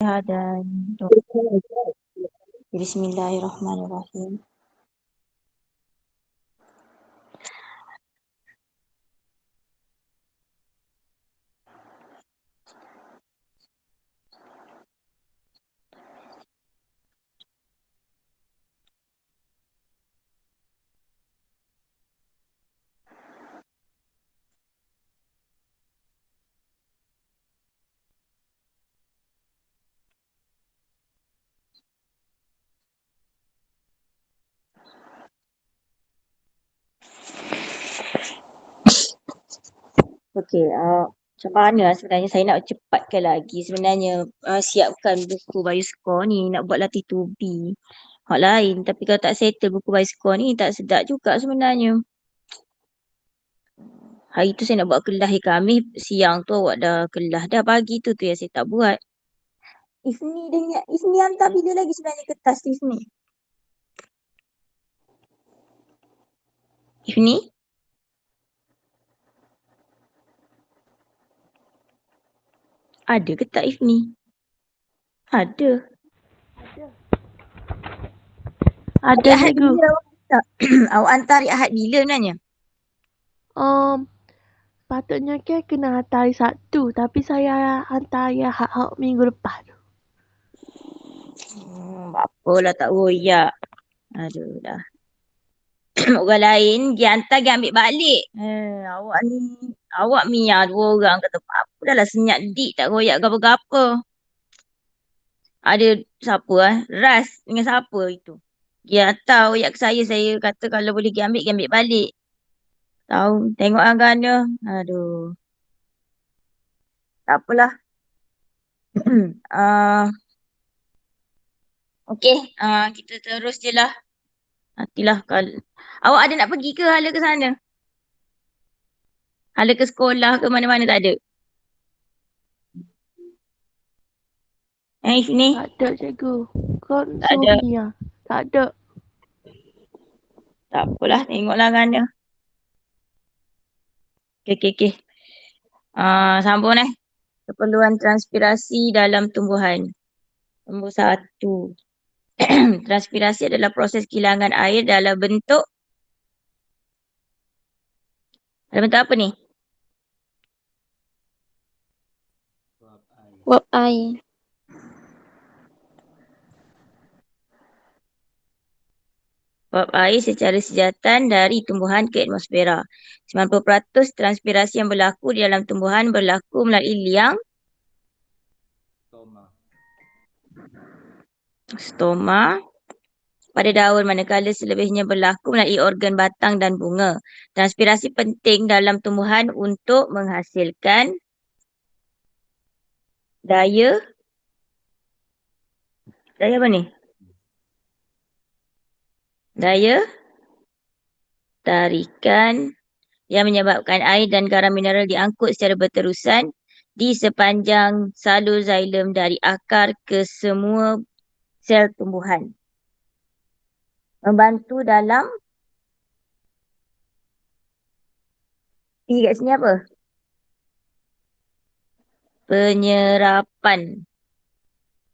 Dan Bismillahirrahmanirrahim. Okey, macam mana sebenarnya saya nak cepatkan lagi sebenarnya siapkan buku bioscore ni nak buat latih tubi hak lain, tapi kalau tak settle buku bioscore ni tak sedap juga sebenarnya. Hari tu saya nak buat kelas Khamis, siang tu awak dah kelas dah, pagi tu yang saya tak buat. Ifni hantar bila lagi sebenarnya kertas Ifni? Ifni? Ada ke tak Ifni? Ada. Ada Ahad cikgu. bila awak hantar? Awak hantar hari Ahad bila sebenarnya? Patutnya kan kena hantar hari Sabtu, tapi saya hantar hari Ahad minggu lepas tu. Apalah tak royak. Aduh dah. Orang lain dia hantar dia ambil balik. Awak Mia dua orang kata apa dah lah senyap dik tak royak gapa-gapa. Ada siapa Ras dengan siapa itu? Dia hantar royak ke saya kata kalau boleh dia ambil balik. Tahu, tengok agaknya. Aduh. Tak apalah. uh, Okey, kita terus je lah. Nantilah kalau awak ada nak pergi ke hala ke sana? Hala ke sekolah ke mana-mana tak ada? Ni. Tak ada cikgu. Kau Tak suruh ada. Mia. Tak ada. Tak apalah, tengoklah kan dia. Okey. Sambung keperluan transpirasi dalam tumbuhan. Nombor 1. Transpirasi adalah proses kehilangan air dalam bentuk apa ni? Wap air. Uap air secara sejatan dari tumbuhan ke atmosfera. 90% transpirasi yang berlaku di dalam tumbuhan berlaku melalui liang stoma pada daun, manakala selebihnya berlaku melalui organ batang dan bunga. Transpirasi penting dalam tumbuhan untuk menghasilkan daya apa ni? Daya tarikan yang menyebabkan air dan garam mineral diangkut secara berterusan di sepanjang salur xilem dari akar ke semua sel tumbuhan. Membantu dalam P kat sini apa? Penyerapan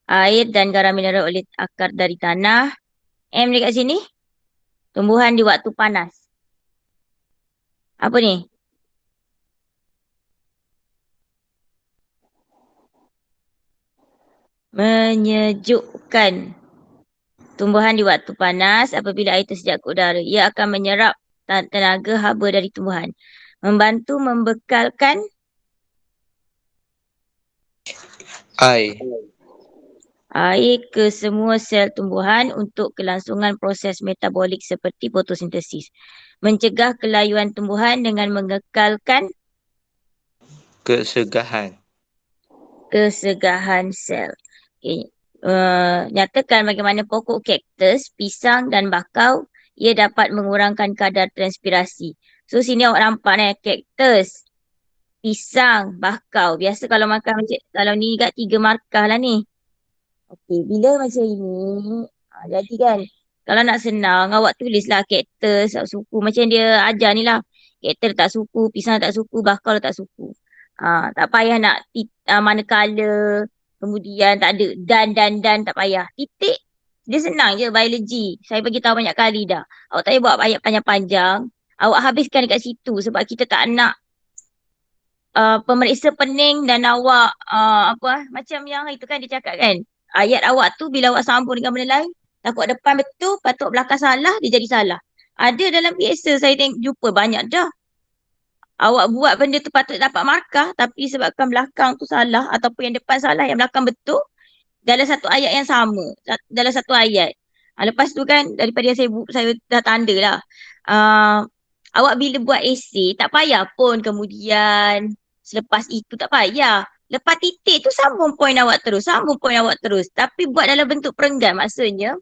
air dan garam mineral oleh akar dari tanah. M dekat sini, tumbuhan di waktu panas. Apa ni? Menyejukkan tumbuhan di waktu panas apabila air tersejak ke udara. Ia akan menyerap tenaga haba dari tumbuhan. Membantu membekalkan air ke semua sel tumbuhan untuk kelangsungan proses metabolik seperti fotosintesis. Mencegah kelayuan tumbuhan dengan mengekalkan kesegahan sel. Okay. Nyatakan bagaimana pokok kaktus, pisang dan bakau ia dapat mengurangkan kadar transpirasi. So sini awak nampak kaktus, pisang, bakau. Biasa kalau makan macam kalau ni kat 3 markah lah ni. Okey, bila macam ini, jadi kan, kalau nak senang, awak tulislah kaktus, suku. Macam dia ajar ni lah. Kaktus tak suku, pisang tak suku, bakau tak suku. Tak payah nak mana colour. Kemudian tak ada dan tak payah. Titik. Dia senang je biologi. Saya bagi tahu banyak kali dah. Awak tak payah buat ayat panjang-panjang. Awak habiskan dekat situ sebab kita tak nak pemeriksa pening dan awak macam yang itu kan dia cakap kan. Ayat awak tu bila awak sambung dengan benda lain, takut depan betul, patut belakang salah, dia jadi salah. Ada dalam biasa saya jumpa banyak dah. Awak buat benda tu patut dapat markah tapi sebabkan belakang tu salah ataupun yang depan salah, yang belakang betul dalam satu ayat yang sama, dalam satu ayat. Lepas tu kan daripada yang saya dah tanda lah. Uh, Awak bila buat esei tak payah pun kemudian selepas itu tak payah. Lepas titik tu sambung point awak terus, sambung point awak terus. Tapi buat dalam bentuk perenggan, maksudnya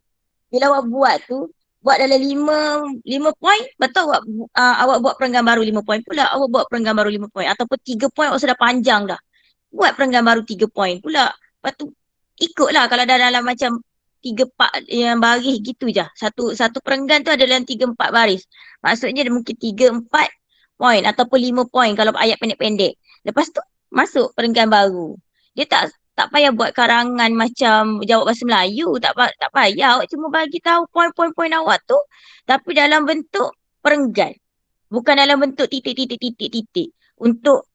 bila awak buat tu buat dalam lima point, betul awak buat perenggan baru 5 point pula, awak buat perenggan baru 5 point ataupun 3 point awak sudah panjang dah. Buat perenggan baru 3 point pula. Lepas tu ikutlah kalau dah dalam macam 3-4 yang baris gitu je. Satu perenggan tu ada dalam 3-4 baris. Maksudnya dia mungkin 3-4 point ataupun 5 point kalau ayat pendek-pendek. Lepas tu masuk perenggan baru. Dia tak payah buat karangan macam jawab bahasa Melayu. Tak payah. Awak cuma bagi tahu point-point-point awak tu tapi dalam bentuk perenggan. Bukan dalam bentuk titik-titik-titik-titik. Untuk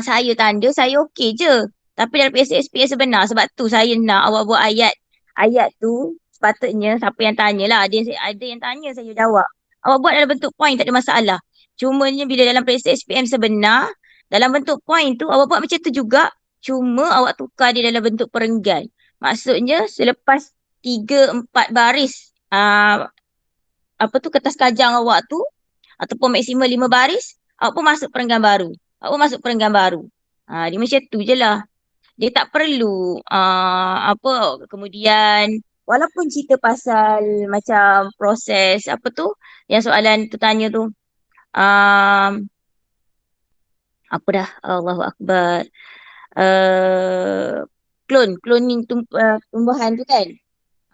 saya tanda, saya okey je. Tapi dalam PSSP yang sebenar, sebab tu saya nak awak buat ayat tu, sepatutnya siapa yang tanya lah, ada yang tanya saya jawab. Awak buat dalam bentuk point, tak ada masalah. Cumanya bila dalam PSSPM sebenar, dalam bentuk point tu, awak buat macam tu juga, cuma awak tukar dia dalam bentuk perenggan. Maksudnya selepas 3-4 baris, kertas kajang awak tu, ataupun maksimum 5 baris, awak pun masuk perenggan baru. Awak masuk perenggan baru. Dia macam tu je lah. Dia tak perlu kemudian walaupun cerita pasal macam proses yang soalan tu tanya tu apa dah Allahu Akbar cloning tumbuhan tu kan.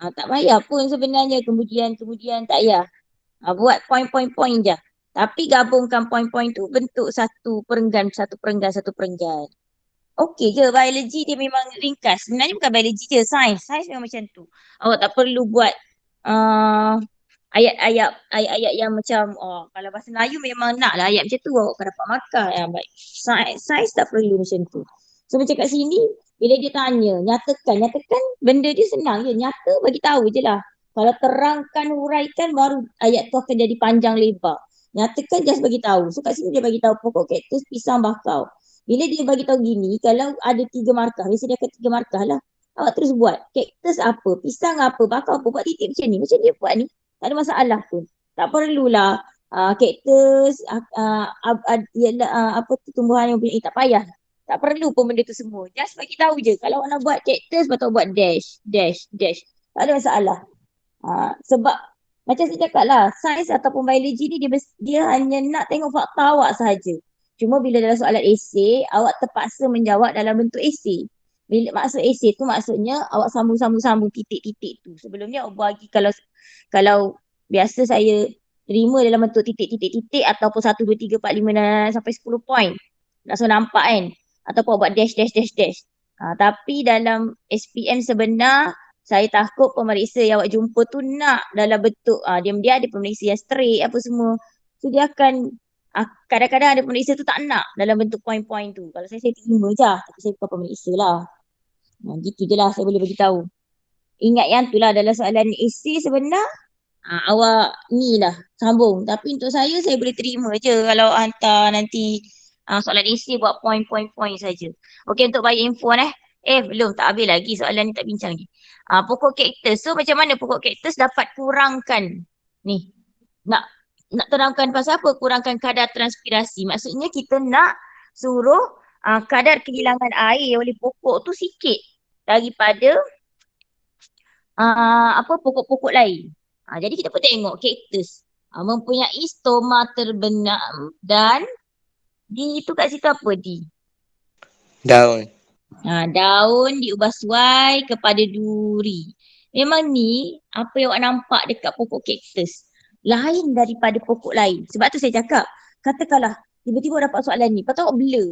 Tak payah pun sebenarnya kemudian tak payah. Buat point-point-point je. Tapi gabungkan point-point tu bentuk satu perenggan. Okey je, biologi dia memang ringkas. Sebenarnya bukan biologi je, sains. Sains memang macam tu. Awak tak perlu buat uh, ayat-ayat yang macam, kalau bahasa Melayu memang nak lah ayat macam tu, awak akan dapat markah. Baik. Sains tak perlu macam tu. So macam kat sini, bila dia tanya, nyatakan benda dia senang je. Nyata bagi tahu je lah. Kalau terangkan, huraikan, baru ayat tu akan jadi panjang lebar. Nyatakan just bagi tahu. So kat sini dia bagi tahu pokok kaktus, pisang, bakau. Bila dia bagi tahu gini, kalau ada 3 markah, biasa dia akan 3 markah lah. Awak terus buat. Kaktus apa, pisang apa, bakau apa, buat titik macam ni. Macam dia buat ni, tak ada masalah pun. Tak perlulah kaktus, tumbuhan yang punya, tak payah. Tak perlu pun benda tu semua. Just bagi tahu je. Kalau awak nak buat kaktus, patut buat dash, dash, dash. Tak ada masalah. Sebab macam saya cakap lah, sains ataupun biologi ni dia hanya nak tengok fakta awak sahaja. Cuma bila dalam soalan esei, awak terpaksa menjawab dalam bentuk esei. Bila maksud esei tu maksudnya awak sambung-sambung titik-titik tu. Sebelumnya awak bagi kalau biasa saya terima dalam bentuk titik-titik-titik ataupun 1, 2, 3, 4, 5 dan sampai 10 point. Langsung nampak kan? Ataupun buat dash, dash, dash, dash. Tapi dalam SPM sebenar, saya takut pemeriksa yang awak jumpa tu nak dalam bentuk dia ada pemeriksa yang straight apa semua. So dia akan kadang-kadang ada pemeriksa tu tak nak dalam bentuk point-point tu. Kalau saya terima je. Tapi saya bukan pemeriksa lah. Gitu je lah saya boleh beritahu. Ingat yang tu lah dalam soalan esei sebenar awak ni lah sambung. Tapi untuk saya boleh terima je kalau hantar nanti soalan esei buat point-point-point saja. Okey, untuk bagi info belum tak habis lagi soalan ni, tak bincang lagi. Pokok kaktus. So macam mana pokok kaktus dapat kurangkan ni? Nak terangkan pasal apa? Kurangkan kadar transpirasi. Maksudnya kita nak suruh kadar kehilangan air oleh pokok tu sikit daripada pokok-pokok lain. Jadi kita pun tengok kaktus mempunyai stoma terbenam dan itu kat situ apa Daun. daun diubah suai kepada duri. Memang ni apa yang awak nampak dekat pokok kaktus lain daripada pokok lain. Sebab tu saya cakap, katakanlah tiba-tiba dapat soalan ni, lepas tu awak blur.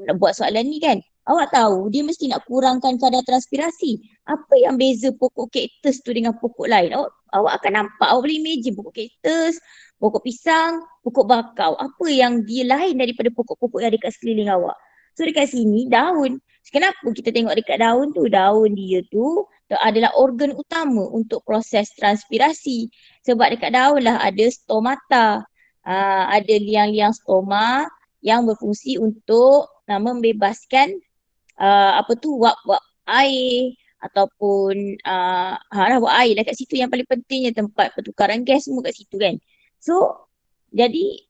Nak buat soalan ni kan? Awak tahu dia mesti nak kurangkan kadar transpirasi. Apa yang beza pokok kaktus tu dengan pokok lain? Awak akan nampak, awak boleh imagine pokok kaktus, pokok pisang, pokok bakau. Apa yang dia lain daripada pokok-pokok yang ada kat sekeliling awak? So dekat sini daun. Kenapa kita tengok dekat daun tu? Daun dia tu adalah organ utama untuk proses transpirasi. Sebab dekat daun lah ada stomata. Ada liang-liang stoma yang berfungsi untuk membebaskan apa tu wap-wap air ataupun wap air lah kat situ yang paling pentingnya tempat pertukaran gas semua kat situ kan. So jadi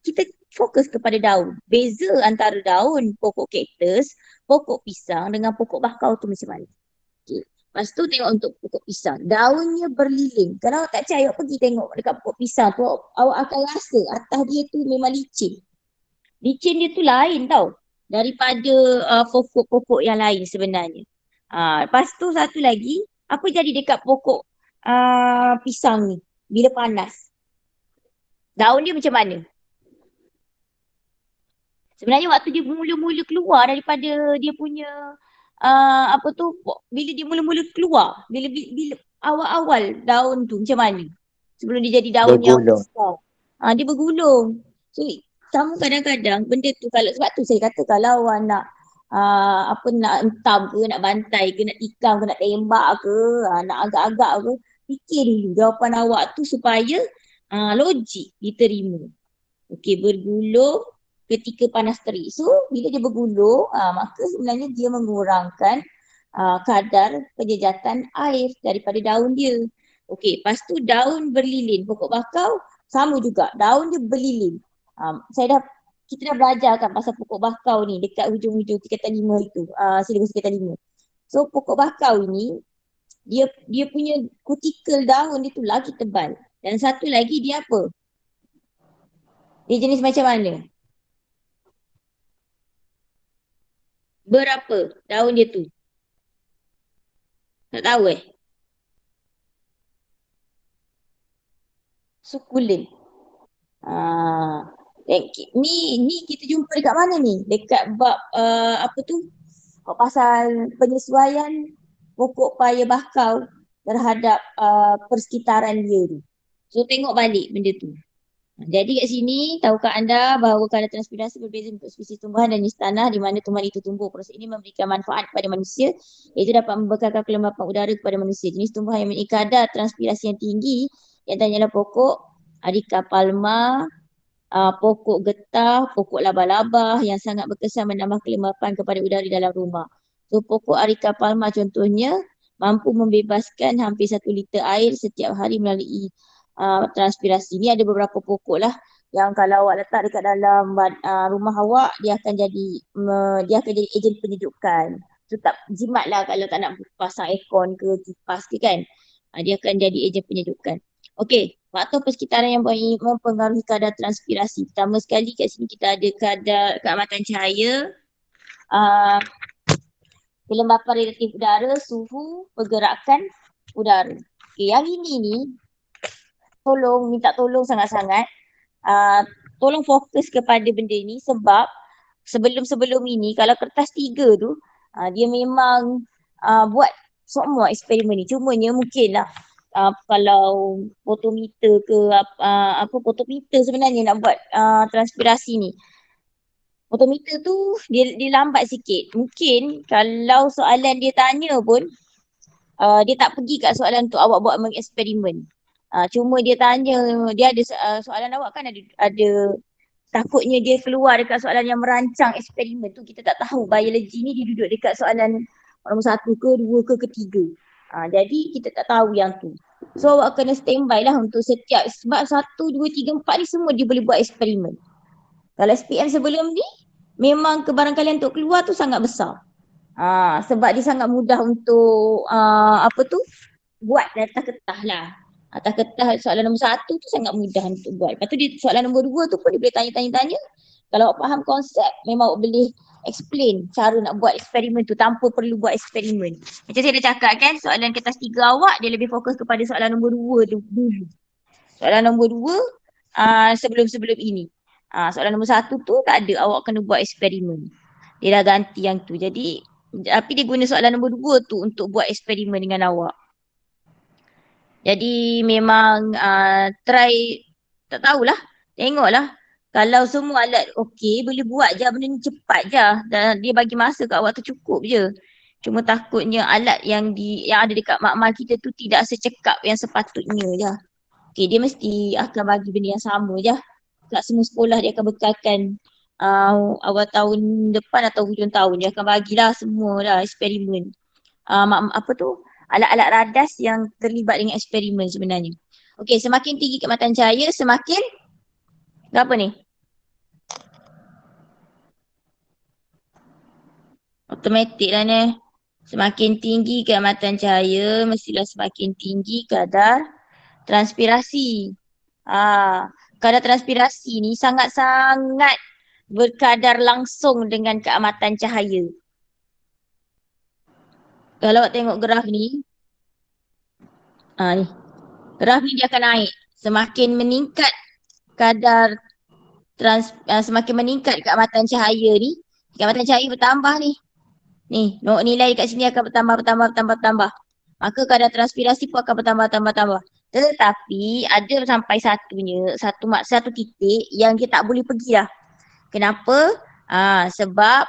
kita fokus kepada daun. Beza antara daun pokok kaktus, pokok pisang dengan pokok bakau tu macam mana? Okay. Lepas tu tengok untuk pokok pisang. Daunnya berliling. Kalau awak tak percaya, awak pergi tengok dekat pokok pisang tu, awak akan rasa atas dia tu memang licin. Licin dia tu lain tau daripada pokok-pokok yang lain sebenarnya. Lepas tu satu lagi, apa jadi dekat pokok pisang ni bila panas? Daun dia macam mana? Sebenarnya waktu dia mula-mula keluar daripada dia punya bila dia mula-mula keluar, bila awal-awal daun tu macam mana? Sebelum dia jadi daun yang Bergulung. besar. Dia bergulung. So kamu kadang-kadang benda tu sebab tu saya kata kalau awak nak nak entam ke, nak bantai ke, nak tikam ke, nak tembak ke, nak agak-agak ke, fikir dulu jawapan awak tu supaya logik diterima. Okey, bergulung ketika panas terik. So, bila dia bergulung, maka sebenarnya dia mengurangkan kadar penjejatan air daripada daun dia. Okey, lepas tu daun berlilin. Pokok bakau sama juga, daun dia berlilin. Kita dah belajar kan pasal pokok bakau ni dekat hujung-hujung tingkatan 5 itu, silibus tingkatan 5. So, pokok bakau ini, dia punya kutikel daun dia tu lagi tebal. Dan satu lagi dia apa? Dia jenis macam mana? Berapa daun dia tu? Tak tahu Sukulent. Ni kita jumpa dekat mana ni? Dekat bab pasal penyesuaian pokok paya bakau terhadap persekitaran dia tu. So tengok balik benda tu. Jadi kat sini, tahukah anda bahawa kadar transpirasi berbeza untuk spesies tumbuhan dan jenis tanah di mana tumbuhan itu tumbuh. Proses ini memberikan manfaat kepada manusia, iaitu dapat membekalkan kelembapan udara kepada manusia. Jenis tumbuhan yang memiliki kadar transpirasi yang tinggi, yang adalah pokok Areca palma, pokok getah, pokok laba-laba yang sangat berkesan menambah kelembapan kepada udara di dalam rumah. So pokok Areca palma contohnya mampu membebaskan hampir 1 liter air setiap hari melalui transpirasi. Ni ada beberapa pokok lah yang kalau awak letak dekat dalam rumah awak, dia akan jadi ejen penyejukan. So tak jimat lah kalau tak nak pasang aircon ke kipas ke kan. Dia akan jadi ejen penyejukan. Okey, faktor persekitaran yang mempengaruhi kadar transpirasi. Pertama sekali kat sini kita ada kadar keamatan cahaya, kelembapan relatif udara, suhu, pergerakan udara. Okay, yang ini ni minta tolong sangat-sangat. Tolong fokus kepada benda ni sebab sebelum-sebelum ini kalau kertas 3 tu dia memang buat semua eksperimen ni. Cumanya mungkinlah kalau fotometer ke fotometer sebenarnya nak buat transpirasi ni. Fotometer tu dia lambat sikit. Mungkin kalau soalan dia tanya pun dia tak pergi kat soalan untuk awak buat mengeksperimen. Cuma dia tanya, dia ada soalan awak kan ada takutnya dia keluar dekat soalan yang merancang eksperimen tu. Kita tak tahu biologi ni dia duduk dekat soalan nombor 1 ke 2 ke ketiga. Jadi kita tak tahu yang tu. So awak kena standby lah untuk setiap, sebab 1, 2, 3, 4 ni semua dia boleh buat eksperimen. Kalau SPM sebelum ni memang kebarangkalian untuk keluar tu sangat besar. Sebab dia sangat mudah untuk buat atas kertas lah. Atas kertas soalan nombor 1 tu sangat mudah untuk buat. Lepas tu soalan nombor 2 tu pun dia boleh tanya-tanya. Kalau awak faham konsep, memang awak boleh explain cara nak buat eksperimen tu tanpa perlu buat eksperimen. Macam saya dah cakap kan, soalan kertas 3 awak dia lebih fokus kepada soalan nombor 2 tu dulu. Soalan nombor 2 sebelum-sebelum ini. Soalan nombor 1 tu tak ada, awak kena buat eksperimen. Dia dah ganti yang tu. Jadi, tapi dia guna soalan nombor 2 tu untuk buat eksperimen dengan awak. Jadi memang try, tak tahulah, tengoklah. Kalau semua alat okey, boleh buat je benda ni cepat je. Dan dia bagi masa kat awak tu cukup je. Cuma takutnya alat yang ada dekat makmal kita tu tidak secekap yang sepatutnya je. Okey, dia mesti akan bagi benda yang sama je. Kat semua sekolah dia akan bekalkan awal tahun depan atau hujung tahun dia akan bagilah semua dah eksperimen. Apa tu? Alat-alat radas yang terlibat dengan eksperimen sebenarnya. Okey, semakin tinggi kecepatan cahaya, semakin berapa ni? Automatik lah ni. Semakin tinggi kecepatan cahaya, mestilah semakin tinggi kadar transpirasi. Kadar transpirasi ni sangat-sangat berkadar langsung dengan keamatan cahaya. Kalau awak tengok graf ni, ni. Graf ni dia akan naik. Semakin meningkat kadar semakin meningkat keamatan cahaya ni, keamatan cahaya bertambah ni. Ni, nilai dekat sini akan bertambah. Maka kadar transpirasi pun akan bertambah. Tetapi ada sampai satu titik yang dia tak boleh pergi dah. Kenapa? Sebab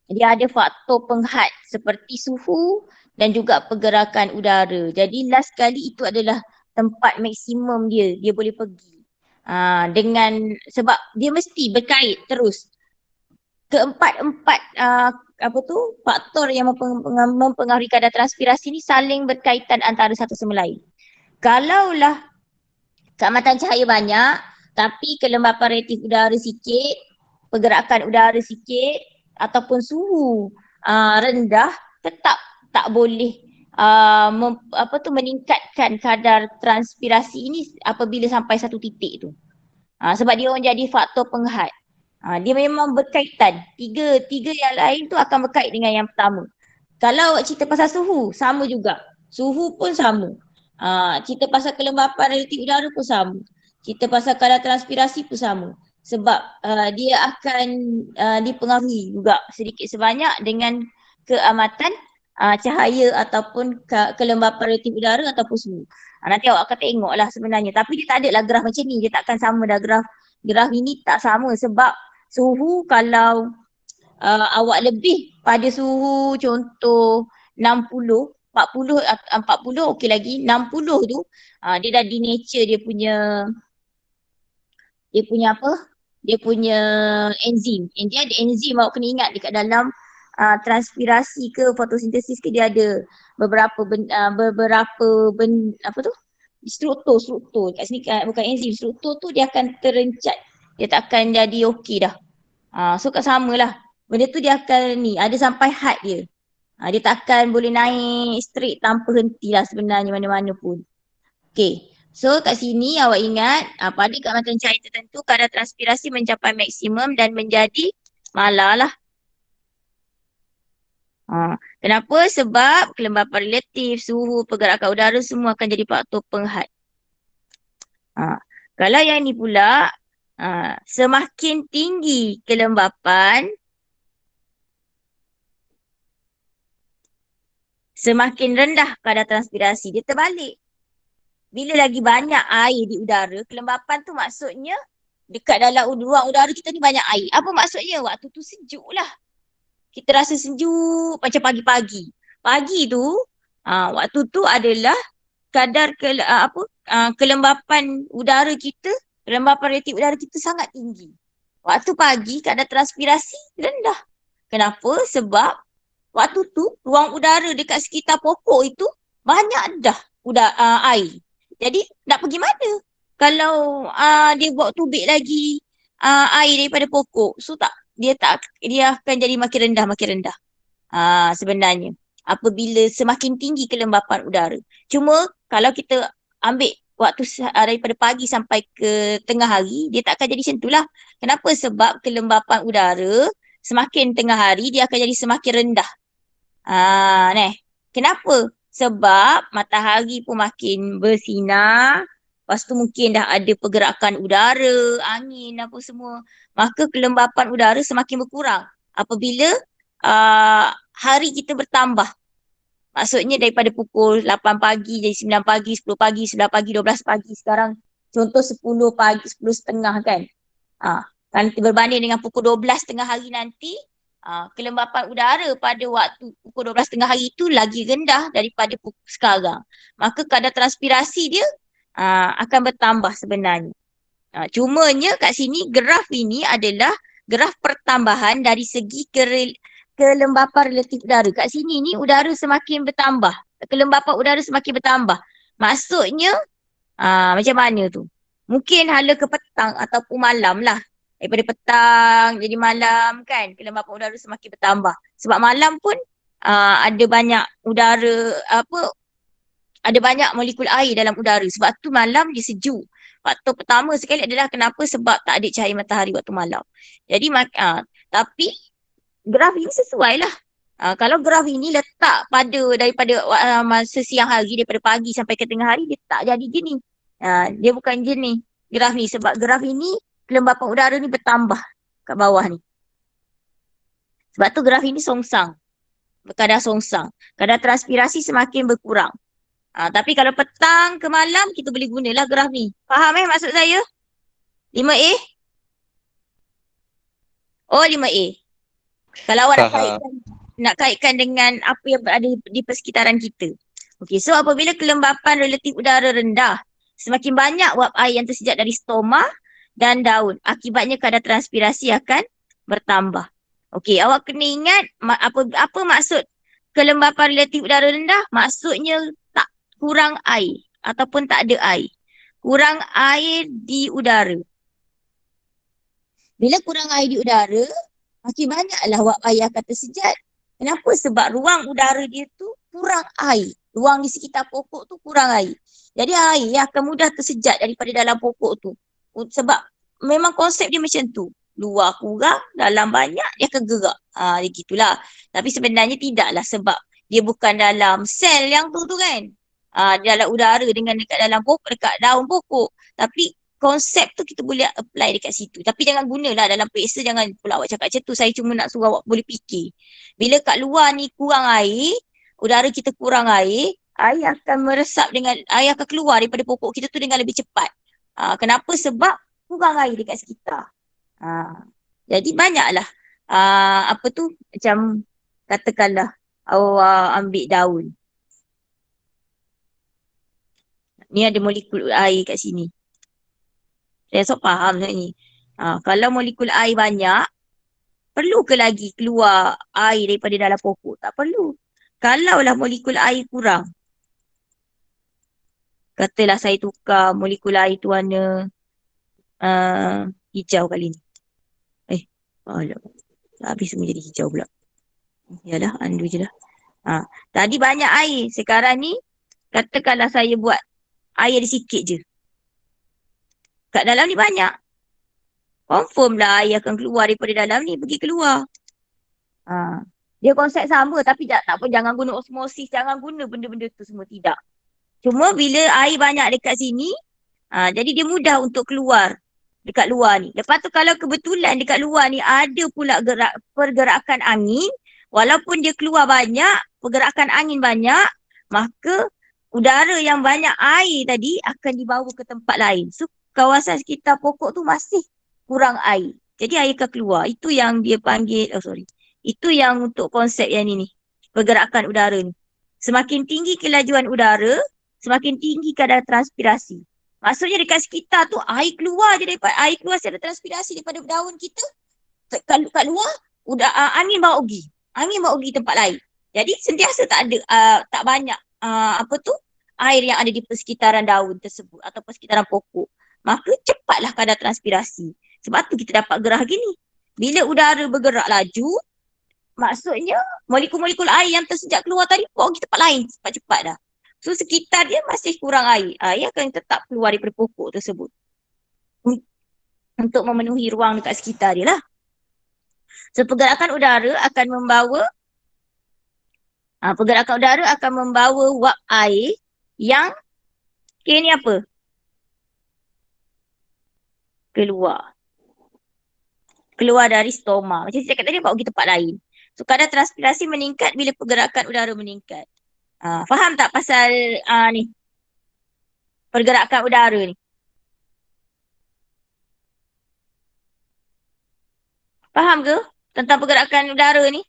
dia ada faktor penghad seperti suhu dan juga pergerakan udara. Jadi last kali itu adalah tempat maksimum dia boleh pergi. Sebab dia mesti berkait terus. Keempat-empat faktor yang mempengaruhi kadar transpirasi ni saling berkaitan antara satu sama lain. Kalaulah keamatan cahaya banyak tapi kelembapan reaktif udara sikit, pergerakan udara sikit ataupun suhu rendah, tetap tak boleh meningkatkan kadar transpirasi ini apabila sampai satu titik tu. Sebab dia orang jadi faktor penghad. Dia memang berkaitan. Tiga yang lain tu akan berkait dengan yang pertama. Kalau awak cerita pasal suhu, sama juga. Suhu pun sama. Cerita pasal kelembapan reaktif udara pun sama. Cerita pasal kadar transpirasi pun sama. Sebab dia akan dipengaruhi juga sedikit sebanyak dengan keamatan cahaya ataupun kelembapan reaktif udara ataupun suhu. Nanti awak akan tengoklah sebenarnya. Tapi dia tak adalah graf macam ni. Dia takkan sama dah graf ini tak sama sebab suhu kalau awak lebih pada suhu contoh 60, 40 okey lagi. 60 tu dia dah denature dia punya apa? Dia punya enzim. Dia ada enzim, awak kena ingat dekat dalam transpirasi ke fotosintesis ke dia ada beberapa apa tu? Struktur. Kat sini bukan enzim, struktur tu dia akan terencat. Dia tak akan jadi okey dah. So kat samalah. Benda tu dia akan ada sampai had dia. Dia takkan boleh naik straight tanpa henti lah sebenarnya mana-mana pun. Okay. So kat sini awak ingat pada keamatan cahaya tertentu kadar transpirasi mencapai maksimum dan menjadi malar lah. Kenapa? Sebab kelembapan relatif, suhu, pergerakan udara semua akan jadi faktor penghad. Kalau yang ni pula, semakin tinggi kelembapan, semakin rendah kadar transpirasi. Dia terbalik. Bila lagi banyak air di udara, kelembapan tu maksudnya dekat dalam ruang udara kita ni banyak air. Apa maksudnya? Waktu tu sejuk lah. Kita rasa sejuk macam pagi-pagi. Pagi tu, waktu tu adalah kadar kelembapan udara kita, kelembapan reaktif udara kita sangat tinggi. Waktu pagi kadar transpirasi rendah. Kenapa? Sebab waktu tu ruang udara dekat sekitar pokok itu banyak dah air. Jadi nak pergi mana? Kalau dia buat tubik lagi air daripada pokok, so dia akan jadi makin rendah. Sebenarnya apabila semakin tinggi kelembapan udara. Cuma kalau kita ambil waktu daripada pagi sampai ke tengah hari, dia tak akan jadi macam itulah. Kenapa? Sebab kelembapan udara semakin tengah hari dia akan jadi semakin rendah. Kenapa? Sebab matahari pun makin bersinar. Lepas tu mungkin dah ada pergerakan udara, angin apa semua. Maka kelembapan udara semakin berkurang. apabila hari kita bertambah. Maksudnya daripada pukul 8 pagi jadi 9 pagi, 10 pagi, 9 pagi, 12 pagi. Sekarang contoh 10 pagi, 10 setengah kan. Kan berbanding dengan pukul 12 tengah hari nanti, kelembapan udara pada waktu pukul 12 tengah hari itu lagi rendah daripada pukul sekarang. Maka kadar transpirasi dia akan bertambah sebenarnya. Cumanya kat sini graf ini adalah graf pertambahan dari segi kelembapan relatif udara. Kat sini ni udara semakin bertambah. Kelembapan udara semakin bertambah. Maksudnya macam mana tu? Mungkin hala ke petang ataupun malam lah. Daripada petang jadi malam kan, kelembapan udara semakin bertambah. Sebab malam pun ada banyak udara, ada banyak molekul air dalam udara. Sebab tu malam dia sejuk. Faktor pertama sekali adalah kenapa, sebab tak ada cahaya matahari waktu malam. Jadi tapi graf ini sesuai lah. Kalau graf ini letak daripada masa siang hari, daripada pagi sampai ke tengah hari, dia tak jadi gini. Dia bukan gini graf ni, sebab graf ini kelembapan udara ni bertambah kat bawah ni. Sebab tu graf ini songsang. Kadar songsang. Kadar transpirasi semakin berkurang. Tapi kalau petang ke malam, kita boleh gunalah graf ni. Faham maksud saya? 5A? Oh, 5A. Kalau awak nak kaitkan dengan apa yang berada di persekitaran kita. Okey, so apabila kelembapan relatif udara rendah, semakin banyak wap air yang tersejat dari stoma dan daun. Akibatnya kadar transpirasi akan bertambah. Okey, awak kena ingat apa maksud kelembapan relatif udara rendah? Maksudnya tak kurang air ataupun tak ada air. Kurang air di udara. Bila kurang air di udara, makin banyaklah wap air akan tersejat. Kenapa? Sebab ruang udara dia tu kurang air. Ruang di sekitar pokok tu kurang air. Jadi air akan mudah tersejat daripada dalam pokok tu. Sebab memang konsep dia macam tu. Luar kurang, dalam banyak, dia akan gerak. Dia gitulah. Tapi sebenarnya tidaklah, sebab dia bukan dalam sel yang tu kan. Dalam udara dengan dekat dalam pokok, dekat daun pokok. Tapi konsep tu kita boleh apply dekat situ. Tapi jangan gunalah dalam periksa, jangan pula awak cakap macam tu. Saya cuma nak suruh awak boleh fikir. Bila kat luar ni kurang air, udara kita kurang air akan meresap air akan keluar daripada pokok kita tu dengan lebih cepat. Kenapa? Sebab kurang air dekat sekitar. Jadi banyaklah macam katakanlah awak ambil daun. Ni ada molekul air kat sini. Saya rasa faham ni. Kalau molekul air banyak, perlu ke lagi keluar air daripada dalam pokok? Tak perlu. Kalaulah molekul air kurang, katalah saya tukar molekul air tu warna hijau kali ni. Habis semua jadi hijau pula. Yalah, undo je lah. Tadi banyak air. Sekarang ni, katakanlah saya buat air ada sikit je. Kat dalam ni banyak. Confirm lah air akan keluar daripada dalam ni, pergi keluar. Dia konsep sama, tapi tak apa, jangan guna osmosis, jangan guna benda-benda tu semua, tidak. Cuma bila air banyak dekat sini, jadi dia mudah untuk keluar dekat luar ni. Lepas tu kalau kebetulan dekat luar ni ada pula pergerakan angin, walaupun dia keluar banyak, pergerakan angin banyak, maka udara yang banyak air tadi akan dibawa ke tempat lain. So kawasan sekitar pokok tu masih kurang air. Jadi air akan keluar. Itu yang dia panggil, itu yang untuk konsep yang ni. Pergerakan udara ni. Semakin tinggi kelajuan udara, semakin tinggi kadar transpirasi. Maksudnya dekat sekitar tu air keluar je daripada, air keluar secara transpirasi daripada daun kita. Kat luar, angin bawa pergi. Angin bawa pergi tempat lain. Jadi sentiasa tak ada, tak banyak air yang ada di persekitaran daun tersebut atau persekitaran pokok. Maka cepatlah kadar transpirasi. Sebab tu kita dapat gerah gini. Bila udara bergerak laju, maksudnya molekul-molekul air yang tersejat keluar tadi bawa pergi tempat lain cepat-cepat dah. So sekitar dia masih kurang air. Air akan tetap keluar daripada pokok tersebut. Untuk memenuhi ruang dekat sekitar dia lah. So pergerakan udara akan membawa wap air yang ni apa? Keluar. keluar dari stoma. Macam saya cakap tadi, bawa pergi tempat lain. So kadar transpirasi meningkat bila pergerakan udara meningkat. Faham tak pasal ni pergerakan udara ni? Faham ke tentang pergerakan udara ni?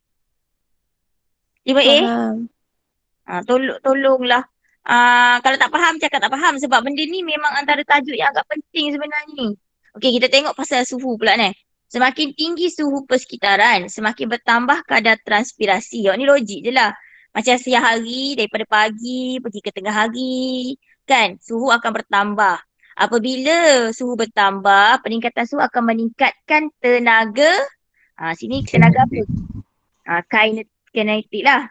5A? Faham. Tolonglah. Kalau tak faham, cakap tak faham. Sebab benda ni memang antara tajuk yang agak penting sebenarnya ni. Okey, kita tengok pasal suhu pula ni. Semakin tinggi suhu persekitaran, semakin bertambah kadar transpirasi. Ni logik je lah. Macam siang hari, daripada pagi, pergi ke tengah hari. Kan, suhu akan bertambah. Apabila suhu bertambah, peningkatan suhu akan meningkatkan tenaga. Sini tenaga apa? Kinetik lah.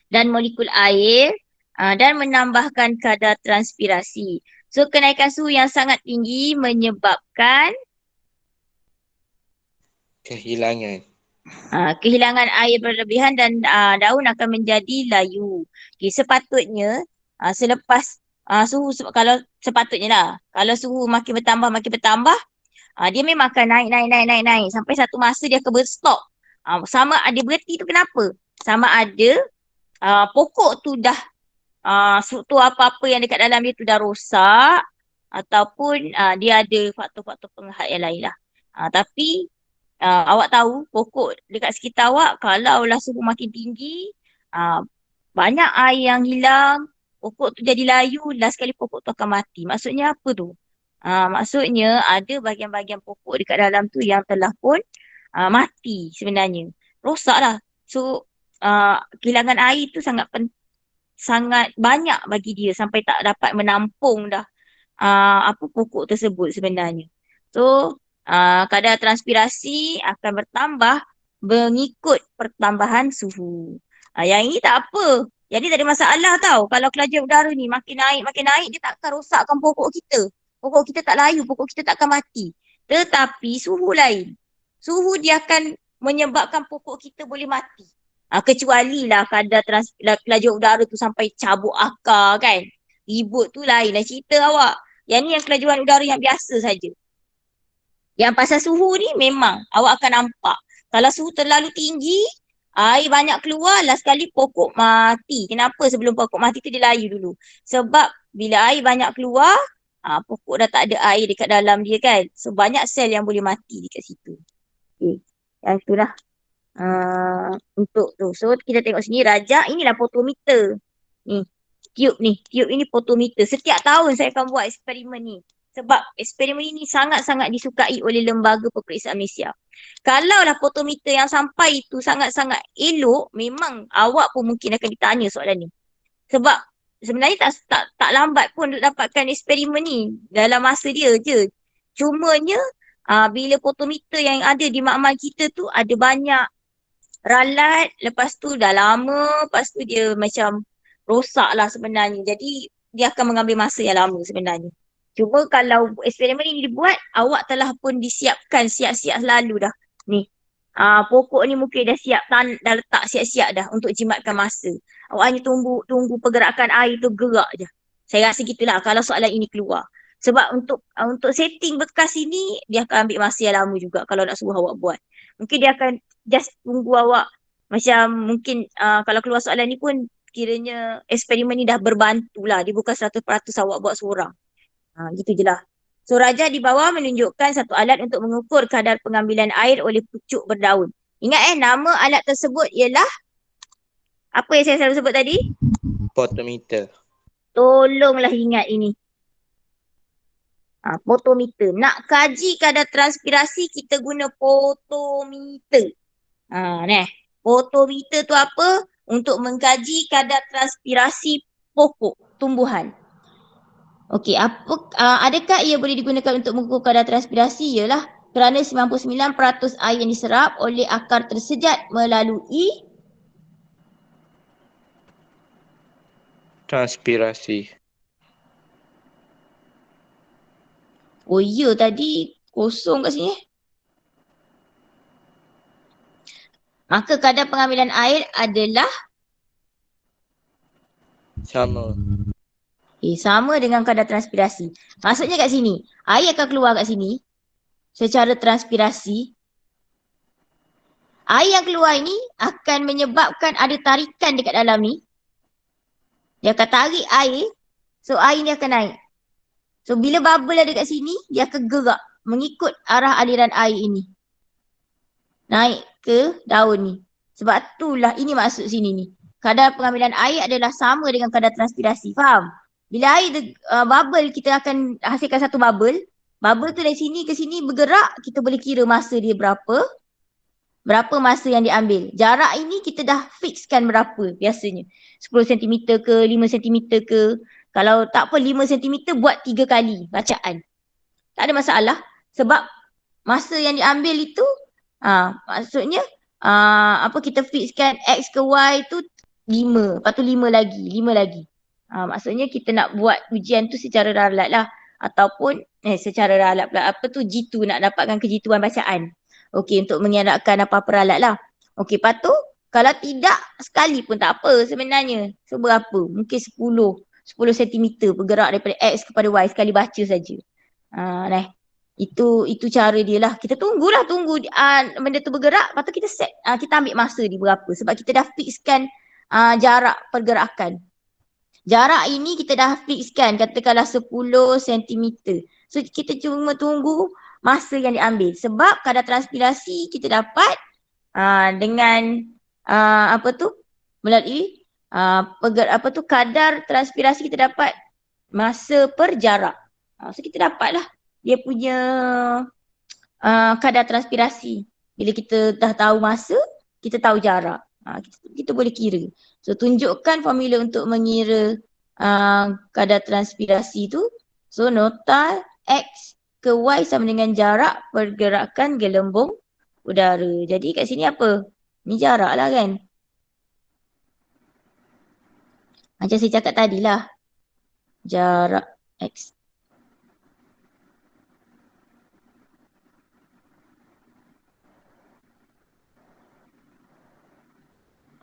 Dan molekul air dan menambahkan kadar transpirasi. So kenaikan suhu yang sangat tinggi menyebabkan Kehilangan. kehilangan air berlebihan dan daun akan menjadi layu. Okay, sepatutnya selepas suhu, kalau sepatutnya lah, kalau suhu makin bertambah, dia memang akan naik sampai satu masa dia akan berstop. Sama ada berhenti tu kenapa? Sama ada pokok tu dah struktur apa-apa yang dekat dalam dia tu dah rosak ataupun dia ada faktor-faktor penghat yang lain lah. Tapi awak tahu pokok dekat sekitar awak kalaulah suhu makin tinggi, banyak air yang hilang, pokok tu jadi layu, last sekali pokok tu akan mati. Maksudnya apa tu? Maksudnya ada bahagian-bahagian pokok dekat dalam tu yang telah pun mati sebenarnya. Rosak lah. So kehilangan air tu sangat banyak bagi dia sampai tak dapat menampung dah pokok tersebut sebenarnya. So kadar transpirasi akan bertambah mengikut pertambahan suhu. Yang ini tak apa. Jadi tak ada masalah tau. Kalau kelajuan udara ni makin naik, dia tak akan rosakkan pokok kita. Pokok kita tak layu, pokok kita tak akan mati. Tetapi suhu lain. Suhu dia akan menyebabkan pokok kita boleh mati. Kecuali lah kadar kelajuan udara tu sampai cabut akar kan. Ribut tu lain lah cerita awak. Yang ni yang kelajuan udara yang biasa saja. Yang pasal suhu ni memang awak akan nampak. Kalau suhu terlalu tinggi, air banyak keluar, last sekali pokok mati. Kenapa sebelum pokok mati tu dia layu dulu? Sebab bila air banyak keluar, pokok dah tak ada air dekat dalam dia kan. So banyak sel yang boleh mati dekat situ. Okay. Yang itulah. Untuk tu. So kita tengok sini rajak, inilah potometer. Ni, tube ini potometer. Setiap tahun saya akan buat eksperimen ni. Sebab eksperimen ini sangat-sangat disukai oleh Lembaga Peperiksaan Malaysia. Kalaulah potometer yang sampai itu sangat-sangat elok, memang awak pun mungkin akan ditanya soalan ni. Sebab sebenarnya tak lambat pun untuk dapatkan eksperimen ni. Dalam masa dia je. Cumanya bila potometer yang ada di makmal kita tu ada banyak ralat, lepas tu dah lama, lepas tu dia macam rosak lah sebenarnya. Jadi dia akan mengambil masa yang lama sebenarnya. Cuma kalau eksperimen ini dibuat, awak telah pun disiapkan siap-siap selalu dah. Ni, pokok ni mungkin dah siap, dah letak siap-siap dah untuk jimatkan masa. Awak hanya tunggu pergerakan air tu gerak je. Saya rasa gitulah kalau soalan ini keluar. Sebab untuk setting bekas ini, dia akan ambil masa yang lama juga kalau nak suruh awak buat. Mungkin dia akan just tunggu awak macam mungkin kalau keluar soalan ni pun kiranya eksperimen ni dah berbantulah. Dia bukan 100% awak buat seorang. Gitu je lah. So rajah di bawah menunjukkan satu alat untuk mengukur kadar pengambilan air oleh pucuk berdaun. Ingat nama alat tersebut ialah apa yang saya selalu sebut tadi? Potometer. Tolonglah ingat ini. Potometer. Nak kaji kadar transpirasi kita guna potometer. Potometer tu apa? Untuk mengkaji kadar transpirasi pokok tumbuhan. Okey, adakah ia boleh digunakan untuk mengukur kadar transpirasi? Ialah kerana 99% air yang diserap oleh akar tersejat melalui Transpirasi. Oh ya, tadi kosong kat sini. Maka kadar pengambilan air adalah Sama. sama dengan kadar transpirasi. Maksudnya kat sini, air akan keluar kat sini. secara transpirasi, air yang keluar ini akan menyebabkan ada tarikan dekat dalam ni. Dia akan tarik air, so air ni akan naik. So bila bubble ada dekat sini, dia akan gerak mengikut arah aliran air ini. Naik ke daun ni. Sebab itulah ini maksud sini ni. Kadar pengambilan air adalah sama dengan kadar transpirasi. Faham? Bila air bubble, kita akan hasilkan satu bubble. Bubble tu dari sini ke sini bergerak, kita boleh kira masa dia berapa. Berapa masa yang diambil. Jarak ini kita dah fixkan berapa biasanya. 10 cm ke, 5 cm ke. Kalau tak apa 5 cm buat 3 kali bacaan. Tak ada masalah. Sebab masa yang diambil itu, maksudnya kita fixkan X ke Y tu 5. Lepas tu 5 lagi. Maksudnya kita nak buat ujian tu secara ralat lah. Ataupun secara ralat pula. G2 nak dapatkan kejituan bacaan. Okey, untuk mengelakkan apa-apa ralat lah. Okey, lepas tu kalau tidak sekali pun tak apa sebenarnya. So berapa? Mungkin 10 cm bergerak daripada X kepada Y sekali baca saja. Itu cara dia lah. Kita tunggu benda tu bergerak, lepas tu kita set, kita ambil masa dia berapa. Sebab kita dah fixkan jarak pergerakan. Jarak ini kita dah fixkan, katakanlah 10 cm. So kita cuma tunggu masa yang diambil. Sebab kadar transpirasi kita dapat dengan melalui kadar transpirasi kita dapat masa per jarak. So kita dapatlah dia punya kadar transpirasi. Bila kita dah tahu masa, kita tahu jarak. Kita boleh kira. So tunjukkan formula untuk mengira kadar transpirasi tu. So nota X ke Y sama dengan jarak pergerakan gelembung udara. Jadi kat sini apa? Ni jarak lah kan. Macam saya cakap tadi lah. Jarak X.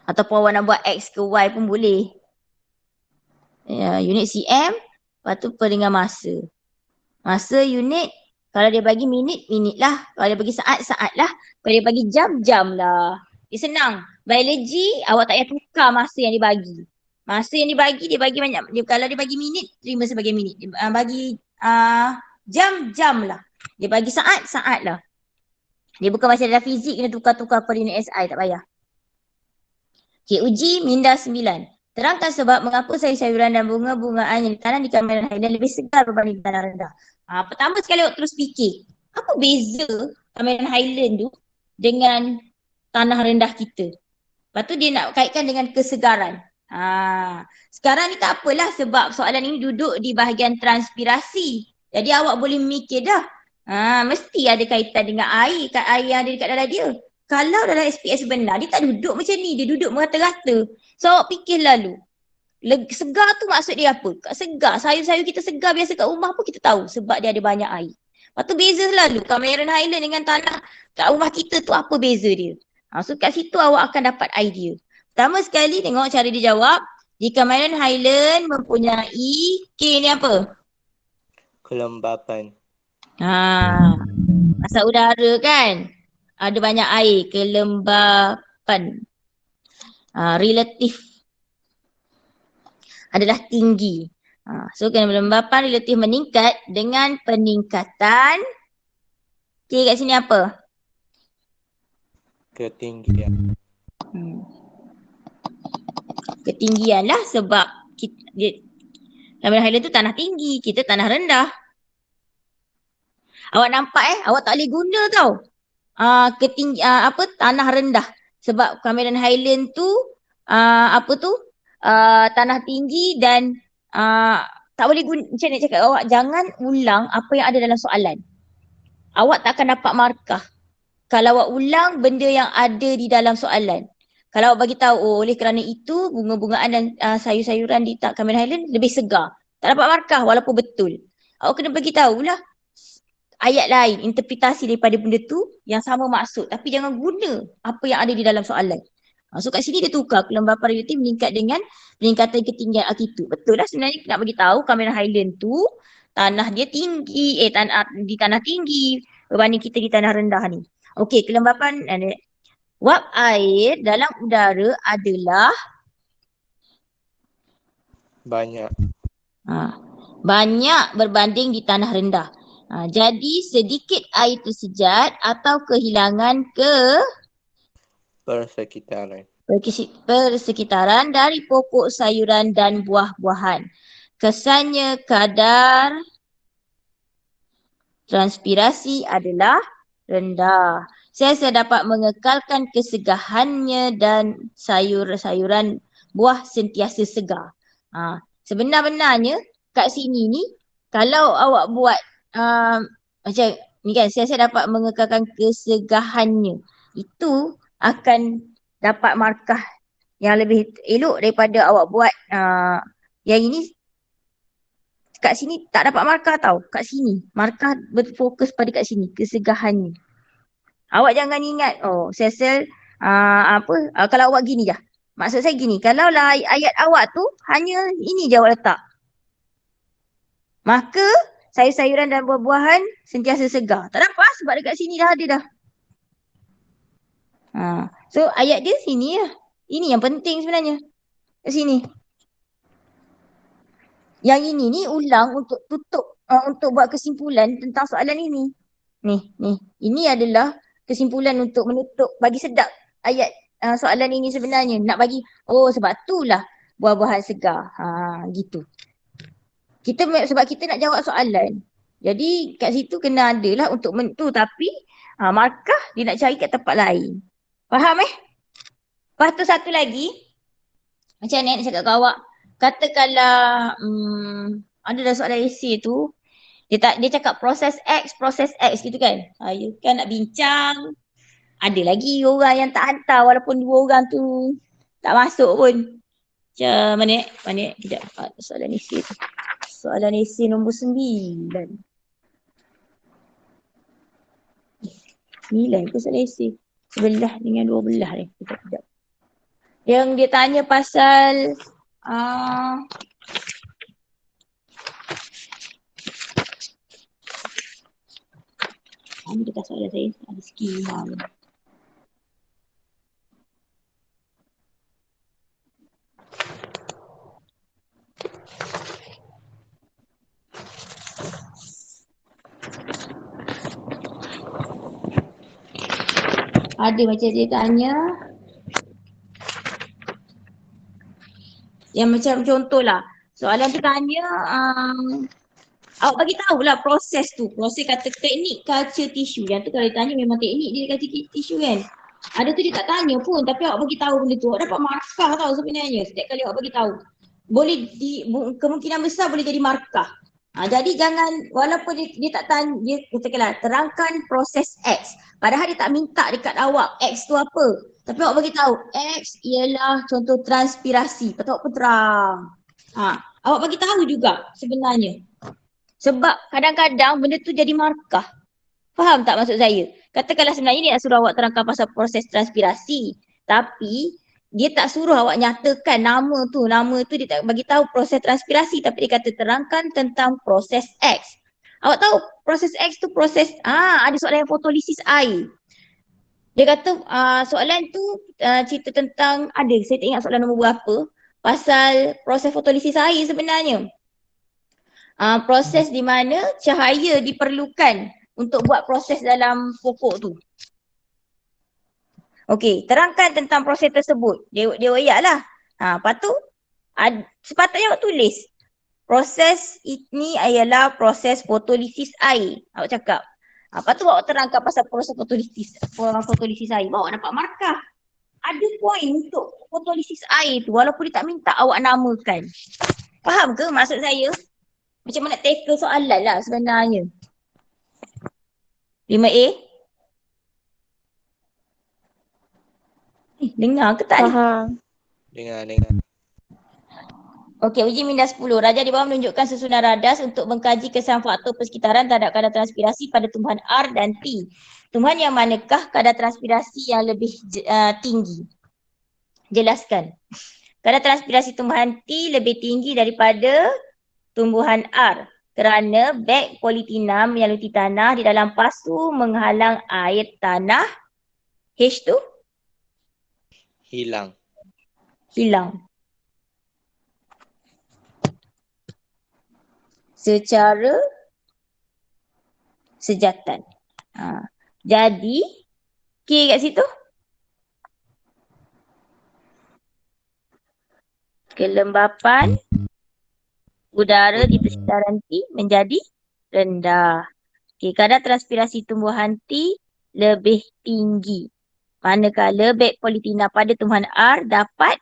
Ataupun awak nak buat X ke Y pun boleh. Unit cm, lepas tu per dengan masa. Masa unit, kalau dia bagi minit, minit lah. Kalau dia bagi saat, saat lah. Kalau dia bagi jam, jam lah. Dia senang. Biologi, awak tak payah tukar masa yang dibagi. Masa yang dibagi, dia bagi banyak. Kalau dia bagi minit, terima sebagai minit. Dia bagi jam, jam lah. Dia bagi saat, saat lah. Dia bukan macam dalam fizik, kena tukar-tukar per unit SI, tak payah. Okay, uji minda 9. Terangkan sebab mengapa sayur-sayuran dan bunga-bungaan yang ditanam di Cameron Highland lebih segar berbanding tanah rendah. Pertama sekali awak terus fikir, apa beza Cameron Highland tu dengan tanah rendah kita? Lepas tu dia nak kaitkan dengan kesegaran. Sekarang ni tak apalah sebab soalan ini duduk di bahagian transpirasi. Jadi awak boleh mikir dah. Mesti ada kaitan dengan air yang ada dekat dalam dia. Kalau dalam SPS benar, dia tak duduk macam ni. Dia duduk merata-rata. So awak fikir lalu. Segar tu maksud dia apa? Segar. Sayur-sayur kita segar biasa kat rumah pun kita tahu. Sebab dia ada banyak air. Lepas tu beza selalu. Cameron Highland dengan tanah kat rumah kita tu apa beza dia? So kat situ awak akan dapat idea. Pertama sekali tengok cara dia jawab. Di Cameron Highland mempunyai K ni apa? Kelembapan. Asal udara kan? Ada banyak air, kelembapan. Relatif adalah tinggi. So kelembapan relatif meningkat dengan peningkatan kat sini apa? Ketinggian. Ketinggian lah sebab Cameron Highland tu tanah tinggi, kita tanah rendah. Awak nampak awak tak boleh guna tau. Tanah rendah. Sebab Cameron Highland tu tanah tinggi dan tak boleh guna. Macam nak cakap, awak jangan ulang apa yang ada dalam soalan. Awak tak akan dapat markah kalau awak ulang benda yang ada di dalam soalan. Kalau awak bagi tahu oleh kerana itu bunga-bungaan dan sayur-sayuran di Cameron Highland lebih segar. Tak dapat markah walaupun betul. Awak kena bagi tahulah ayat lain, interpretasi daripada benda tu yang sama maksud. Tapi jangan guna apa yang ada di dalam soalan. So kat sini dia tukar kelembapan relatif meningkat dengan peningkatan ketinggian altitude. Betul lah sebenarnya nak bagi tahu Cameron Highland tu tanah dia tinggi, di tanah tinggi. berbanding kita di tanah rendah ni. Okey, kelembapan wap air dalam udara adalah Banyak. banyak berbanding di tanah rendah. Jadi sedikit air tersejat atau kehilangan Persekitaran. persekitaran dari pokok sayuran dan buah-buahan. Kesannya kadar transpirasi adalah rendah. Sel-sel dapat mengekalkan kesegahannya dan sayur-sayuran buah sentiasa segar. Sebenar-benarnya kat sini ni kalau awak buat macam ni kan, sel-sel dapat mengekalkan kesegahannya. Itu akan dapat markah yang lebih elok daripada awak buat yang ini. Kat sini tak dapat markah tau. Kat sini markah berfokus pada kat sini, kesegahannya. Awak jangan ingat sel-sel kalau awak gini je. Maksud saya gini, kalau lah ayat awak tu hanya ini je awak letak, maka sayur-sayuran dan buah-buahan sentiasa segar. Tak dapat sebab dekat sini dah ada dah. So ayat dia sini lah. Ini yang penting sebenarnya. Kat sini. Yang ini ni ulang untuk tutup, untuk buat kesimpulan tentang soalan ini. Ni. Ini adalah kesimpulan untuk menutup, bagi sedap ayat soalan ini sebenarnya. Nak bagi, sebab itulah buah-buahan segar. Gitu. Sebab kita nak jawab soalan. Jadi kat situ kena ada lah untuk tu, tapi markah dia nak cari kat tempat lain. Faham Lepas tu satu lagi, macam ni nak cakap kat awak. Katakanlah ada dah soalan esei tu, dia cakap proses X gitu kan. You kan nak bincang, ada lagi orang yang tak hantar walaupun 2 orang tu tak masuk pun. Macam mana? Kejap. Soalan esei tu. Soalan esei nombor 9. 9 ke soalan esei? 11 dengan 12 ni. Kejap. Yang dia tanya pasal ini dekat soalan saya ada skema ni. Ada macam dia tanya yang macam contohlah, soalan tu tanya awak bagi tahulah proses tu. Proses kata teknik culture tissue. Yang tu kalau dia tanya memang teknik dia culture tissue kan. Ada tu dia tak tanya pun tapi awak bagi tahu benda tu. Awak dapat markah tau sebenarnya setiap kali awak bagi tahu. Boleh kemungkinan besar boleh jadi markah. Jadi jangan, walaupun dia tak tanya, dia katakanlah terangkan proses X. Padahal dia tak minta dekat awak X tu apa. Tapi awak bagi tahu X ialah contoh transpirasi. Lepas tu awak pun terang. Awak bagi tahu juga sebenarnya. Sebab kadang-kadang benda tu jadi markah. Faham tak maksud saya? Katakanlah sebenarnya dia nak suruh awak terangkan pasal proses transpirasi. Tapi dia tak suruh awak nyatakan nama tu. Nama tu dia tak bagi tahu proses transpirasi. Tapi dia kata terangkan tentang proses X. Awak tahu proses X tu proses, ada soalan yang fotolisis air. Dia kata soalan tu cerita tentang, saya tak ingat soalan nombor berapa. Pasal proses fotolisis air sebenarnya. Proses di mana cahaya diperlukan untuk buat proses dalam pokok tu. Okey, terangkan tentang proses tersebut. Dia wayak lah. Lepas tu, sepatutnya awak tulis. Proses ini ialah proses fotolisis air. Awak cakap. Lepas tu awak terangkan pasal proses fotolisis air. Awak dapat markah. Ada poin untuk fotolisis air tu walaupun dia tak minta awak namakan. Faham ke maksud saya? Macam mana nak tackle soalan lah sebenarnya. 5A? Dengar ke tak ni? Faham. Dengar. Okey, uji minda 10. Raja di bawah menunjukkan susunan radas untuk mengkaji kesan faktor persekitaran terhadap kadar transpirasi pada tumbuhan R dan T. Tumbuhan yang manakah kadar transpirasi yang lebih tinggi? Jelaskan. Kadar transpirasi tumbuhan T lebih tinggi daripada tumbuhan R. Kerana beg politina menyalurti tanah di dalam pasu menghalang air tanah. H tu Hilang. hilang. Secara sejatan. Jadi, K kat situ. Kelembapan udara di persekitaran T menjadi rendah. Kadar transpirasi tumbuhan T lebih tinggi. Manakala beg politina pada tumbuhan R dapat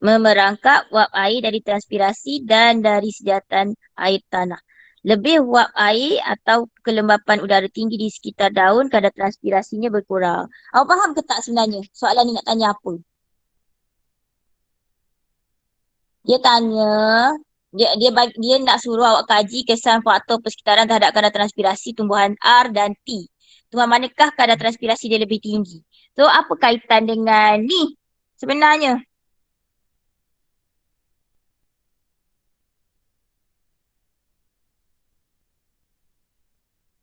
memerangkap wap air dari transpirasi dan dari sejatan air tanah. Lebih wap air atau kelembapan udara tinggi di sekitar daun, kadar transpirasinya berkurang. Awak faham ke tak sebenarnya soalan ni nak tanya apa? Dia tanya, dia nak suruh awak kaji kesan faktor persekitaran terhadap kadar transpirasi tumbuhan R dan T. Tumbuhan manakah kadar transpirasi dia lebih tinggi? So, apa kaitan dengan ni sebenarnya?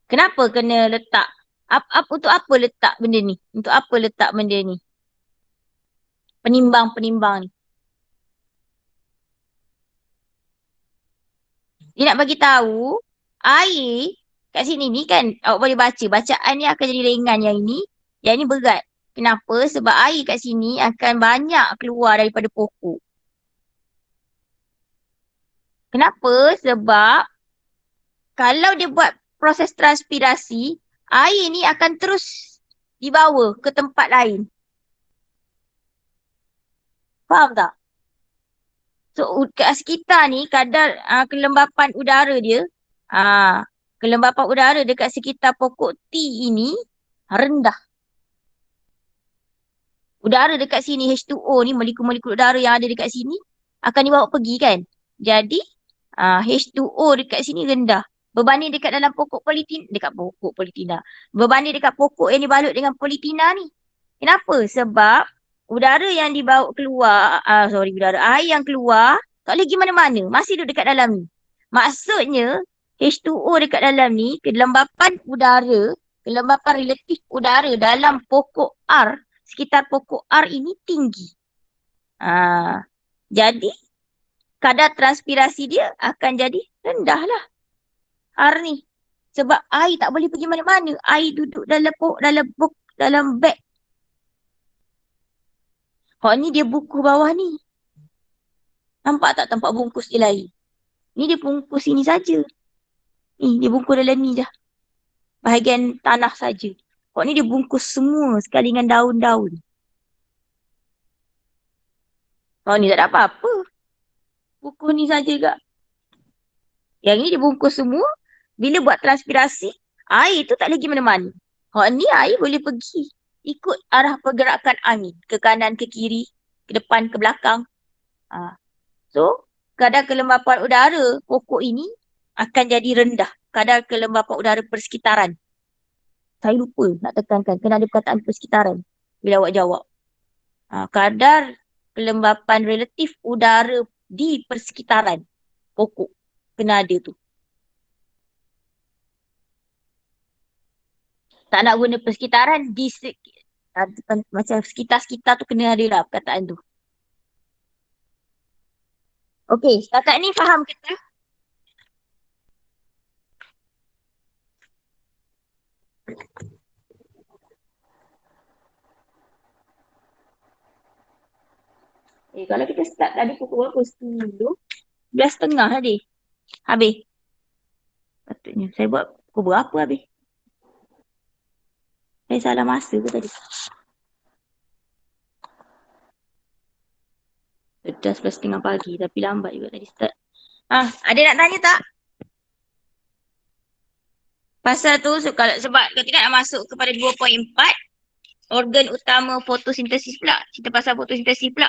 Kenapa kena letak? Untuk apa letak benda ni? Untuk apa letak benda ni? Penimbang-penimbang ni. Dia nak bagi tahu air kat sini ni kan awak boleh baca. Bacaan ni akan jadi ringan yang ini. Yang ni berat. Kenapa? Sebab air kat sini akan banyak keluar daripada pokok. Kenapa? Sebab kalau dia buat proses transpirasi, air ni akan terus dibawa ke tempat lain. Faham tak? So, kat sekitar ni kadar kelembapan udara dia, kelembapan udara dekat sekitar pokok T ini rendah. Udara dekat sini, H2O ni, molekul-molekul udara yang ada dekat sini akan dibawa pergi kan. Jadi, H2O dekat sini rendah. Berbanding dekat dalam pokok politina. Berbanding dekat pokok yang dibalut dengan politina ni. Kenapa? Sebab udara yang dibawa keluar, air yang keluar tak boleh pergi mana-mana. Masih duduk dekat dalam ni. Maksudnya, H2O dekat dalam ni, kelembapan relatif udara dalam pokok R, sekitar pokok R ini tinggi. Jadi, kadar transpirasi dia akan jadi rendah lah. R ni. Sebab air tak boleh pergi mana-mana. Air duduk dalam beg. Ni dia buku bawah ni. Nampak tak tempat bungkus dia lain? Ni dia bungkus ini saja. Ni dia bungkus dalam ni dah. Bahagian tanah saja. Ni dia bungkus semua sekali dengan daun-daun. Ni tak ada apa-apa. Buku ni saja juga. Yang ni dia bungkus semua. Bila buat transpirasi, air tu tak lagi mana-mana. Ni air boleh pergi. Ikut arah pergerakan angin. Ke kanan, ke kiri, ke depan, ke belakang. So, kadar kelembapan udara pokok ini akan jadi rendah. Kadar kelembapan udara persekitaran. Saya lupa nak tekankan. Kena ada perkataan persekitaran bila awak jawab. Kadar kelembapan relatif udara di persekitaran pokok. Kena ada tu. Tak nak guna persekitaran, macam sekitar-sekitar tu kena ada lah perkataan tu. Okey, setakat ni faham ke tak? Kalau kita start tadi pukul berapa? 11.30 tadi. Habis. Patutnya. Saya buat pukul berapa habis? Saya salah masa ke tadi? Dah 11.30 pagi tapi lambat juga tadi start. Ada nak tanya tak? Pasal tu sebab kalau tidak nak masuk kepada 2.4 organ utama fotosintesis pula. Cerita pasal fotosintesis pula.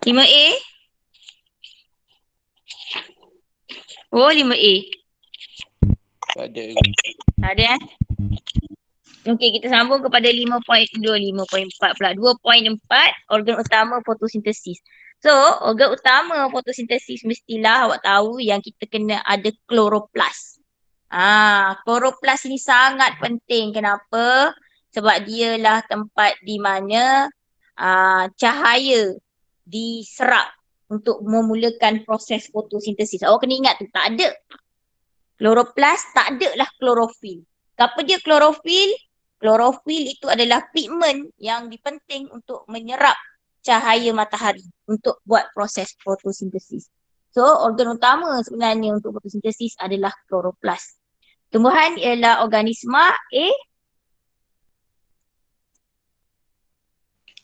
5A. Oh, 5A. Tak ada. Ada Okey, kita sambung kepada 5.4 pula. 2.4, organ utama fotosintesis. So, organ utama fotosintesis mestilah awak tahu yang kita kena ada kloroplas. Kloroplas ini sangat penting. Kenapa? Sebab dialah tempat di mana cahaya diserap untuk memulakan proses fotosintesis. Awak kena ingat tu, tak ada kloroplas, tak ada lah klorofil. Apa dia klorofil? Klorofil itu adalah pigmen yang penting untuk menyerap cahaya matahari untuk buat proses fotosintesis. So, organ utama sebenarnya untuk fotosintesis adalah kloroplas. Tumbuhan ialah organisma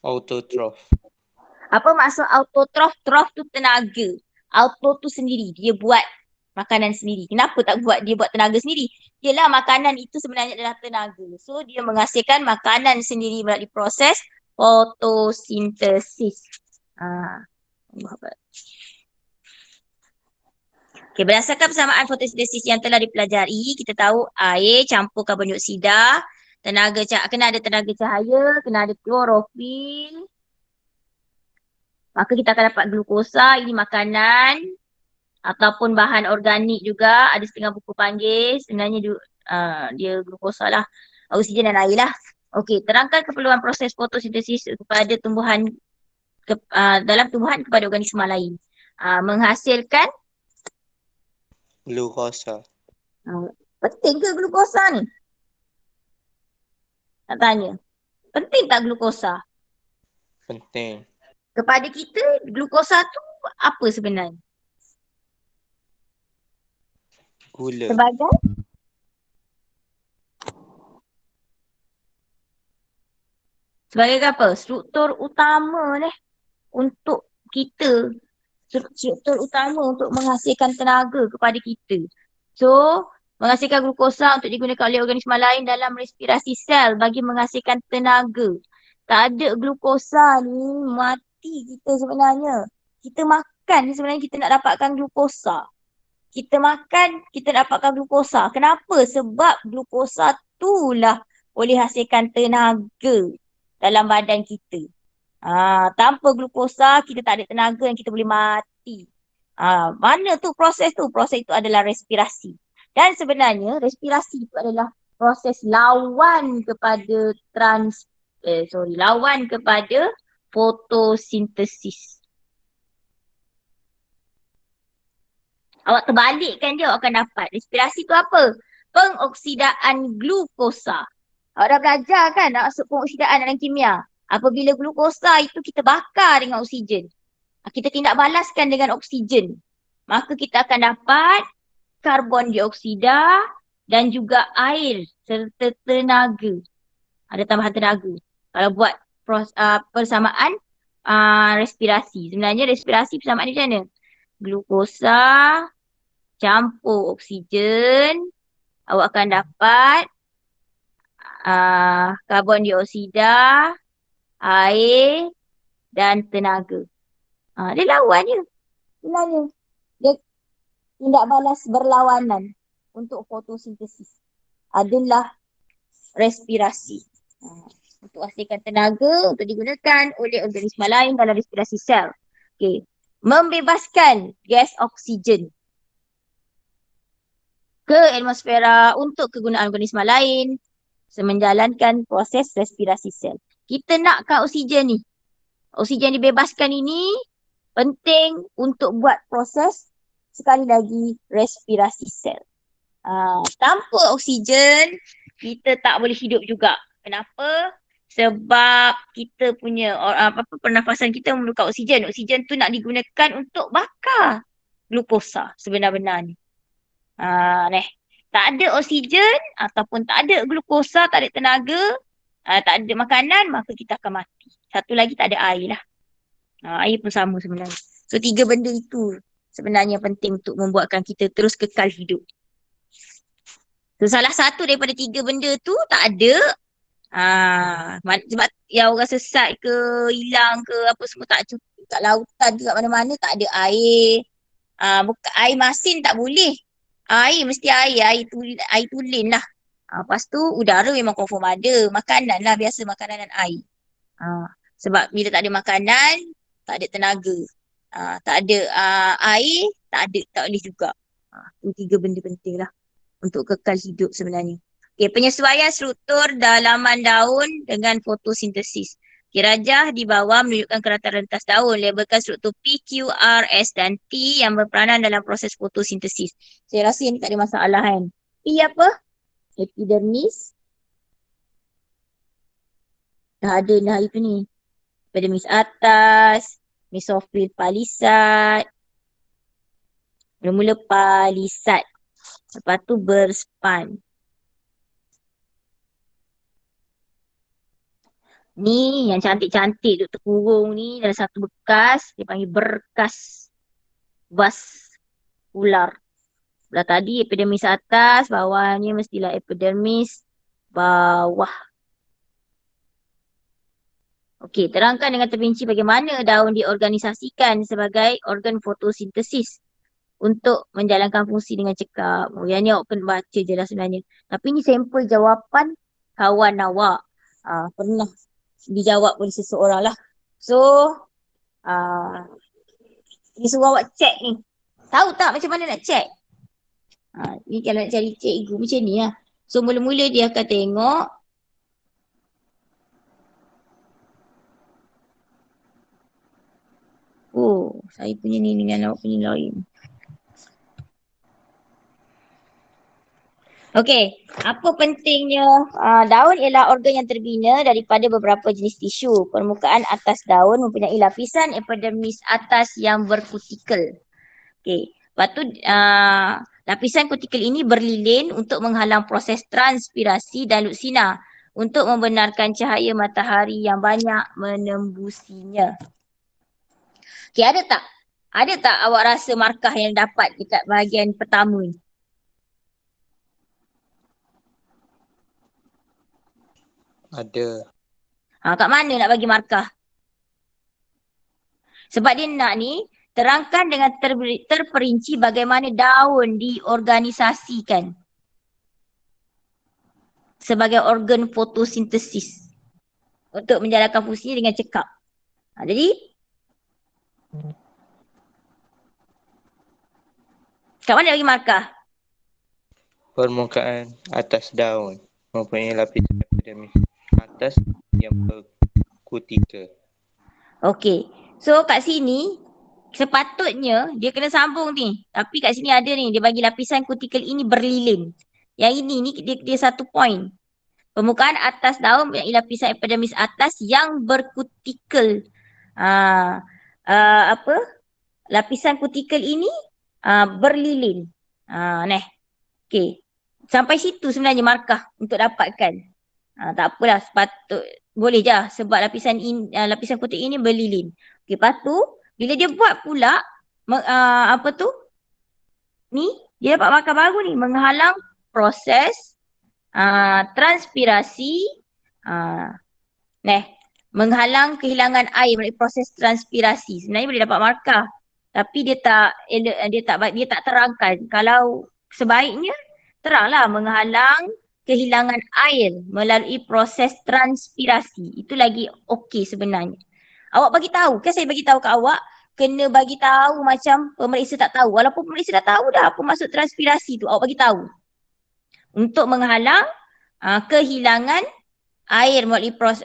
Autotroph. Apa maksud autotrof? Trof tu tenaga. Auto tu sendiri. Dia buat makanan sendiri. Kenapa tak buat dia buat tenaga sendiri? Yelah makanan itu sebenarnya adalah tenaga. So dia menghasilkan makanan sendiri melalui proses fotosintesis. Okay, berdasarkan persamaan fotosintesis yang telah dipelajari, kita tahu air campur karbon dioksida, kena ada tenaga cahaya, kena ada klorofil. Maka kita akan dapat glukosa, ini makanan ataupun bahan organik juga, ada setengah buku panggil, sebenarnya dia glukosa lah, oksigen dan air lah. Okey, terangkan keperluan proses fotosintesis kepada tumbuhan, dalam tumbuhan kepada organisma lain. Menghasilkan Glukosa. penting ke glukosa ni? Nak tanya. Penting tak glukosa? Penting. Kepada kita, glukosa tu apa sebenarnya? Gula. Sebagai apa? Struktur utama untuk kita. Struktur utama untuk menghasilkan tenaga kepada kita. So, menghasilkan glukosa untuk digunakan oleh organisma lain dalam respirasi sel bagi menghasilkan tenaga. Tak ada glukosa ni, mati kita sebenarnya. Kita makan ni sebenarnya kita nak dapatkan glukosa. Kita makan, kita dapatkan glukosa. Kenapa? Sebab glukosa itulah boleh hasilkan tenaga dalam badan kita. Tanpa glukosa, kita tak ada tenaga yang kita boleh mati. Mana tu proses tu? Proses itu adalah respirasi. Dan sebenarnya respirasi itu adalah proses lawan kepada lawan kepada fotosintesis. Awak terbalikkan dia, awak akan dapat. Respirasi tu apa? Pengoksidaan glukosa. Awak dah belajar kan maksud pengoksidaan dalam kimia? Apabila glukosa itu kita bakar dengan oksigen. Kita tindak balaskan dengan oksigen. Maka kita akan dapat karbon dioksida dan juga air serta tenaga. Ada tambahan tenaga. Kalau buat persamaan respirasi. Sebenarnya respirasi persamaan ni macam mana? Glukosa campur oksigen. Awak akan dapat karbon dioksida, air dan tenaga. Dia lawan je. Sebenarnya. Dia tindak balas berlawanan untuk fotosintesis. Adalah respirasi. Untuk hasilkan tenaga untuk digunakan oleh organisma lain dalam respirasi sel. Okay. Membebaskan gas oksigen ke atmosfera untuk kegunaan organisma lain menjalankan proses respirasi sel. Kita nakkan oksigen ni. Oksigen dibebaskan ini penting untuk buat proses sekali lagi respirasi sel. Tanpa oksigen kita tak boleh hidup juga. Kenapa? Sebab kita punya pernafasan kita memerlukan oksigen. Oksigen tu nak digunakan untuk bakar glukosa sebenar-benar ni. Tak ada oksigen ataupun tak ada glukosa, tak ada tenaga, tak ada makanan, maka kita akan mati. Satu lagi tak ada air lah. Air pun sama sebenarnya. So 3 benda itu sebenarnya penting untuk membuatkan kita terus kekal hidup. So salah satu daripada 3 benda tu tak ada. Sebab yang orang sesat ke, hilang ke, apa semua tak cukup. Kat lautan ke, kat mana-mana tak ada air. Bukan air masin tak boleh. Air mesti air tulen lah. Lepas tu udara memang confirm ada. Makanan lah biasa, makanan dan air. Sebab bila tak ada makanan, tak ada tenaga. Tak ada air, tak boleh juga. Itu 3 benda penting lah untuk kekal hidup sebenarnya. Okay, penyesuaian struktur dalaman daun dengan fotosintesis. Okay, rajah di bawah menunjukkan keratan rentas daun. Labelkan struktur P, Q, R, S dan T yang berperanan dalam proses fotosintesis. Saya rasa ini tak ada masalah kan. P apa? Epidermis. Dah ada dah itu ni. Epidermis atas, mesofil palisad. Mula-mula palisad. Lepas tu berspan. Ni yang cantik-cantik duk terkurung ni dalam satu bekas. Dia panggil berkas vaskular. Belah tadi epidermis atas, bawahnya mestilah epidermis bawah. Okey, terangkan dengan terperinci bagaimana daun diorganisasikan sebagai organ fotosintesis untuk menjalankan fungsi dengan cekap. Oh, yang ni awak kena baca je lah sebenarnya. Tapi ni sampel jawapan kawan awak. Pernah dijawab oleh seseorang lah. So, dia suruh awak check ni. Tahu tak macam mana nak check? Ni kalau nak cari cikgu macam ni lah. So, mula-mula dia akan tengok. Oh, saya punya ni dengan awak punya lain. Okey, apa pentingnya? Daun ialah organ yang terbina daripada beberapa jenis tisu. Permukaan atas daun mempunyai lapisan epidermis atas yang berkutikel. Okey, lepas tu lapisan kutikel ini berlilin untuk menghalang proses transpirasi dan luksina untuk membenarkan cahaya matahari yang banyak menembusinya. Okey, ada tak? Ada tak awak rasa markah yang dapat dekat bahagian pertama ni? Ada. Kat mana nak bagi markah? Sebab dia nak ni terangkan dengan terperinci bagaimana daun diorganisasikan sebagai organ fotosintesis untuk menjalankan fungsi dengan cekap. Jadi kat mana nak bagi markah? Permukaan atas daun mempunyai lapisan epidermis atas yang berkutikel. Okey. So kat sini sepatutnya dia kena sambung ni. Tapi kat sini ada ni, dia bagi lapisan kutikel ini berlilin. Yang ini ni dia satu point. Permukaan atas daun mempunyai lapisan epidermis atas yang berkutikel. Apa? Lapisan kutikel ini berlilin. Neh. Okey. Sampai situ sebenarnya markah untuk dapatkan. Tak apalah, boleh je sebab lapisan kutikel ini berlilin. Okey, lepas tu bila dia buat pula apa tu? Ni dia dapat markah baru ni, menghalang proses transpirasi menghalang kehilangan air melalui proses transpirasi. Sebenarnya boleh dapat markah. Tapi dia tak terangkan. Kalau sebaiknya teranglah menghalang kehilangan air melalui proses transpirasi. Itu lagi okey sebenarnya. Awak bagi tahu, kan saya bagi tahu kat awak, kena bagi tahu macam pemeriksa tak tahu. Walaupun pemeriksa dah tahu dah apa maksud transpirasi tu, awak bagi tahu. Untuk menghalang kehilangan air melalui proses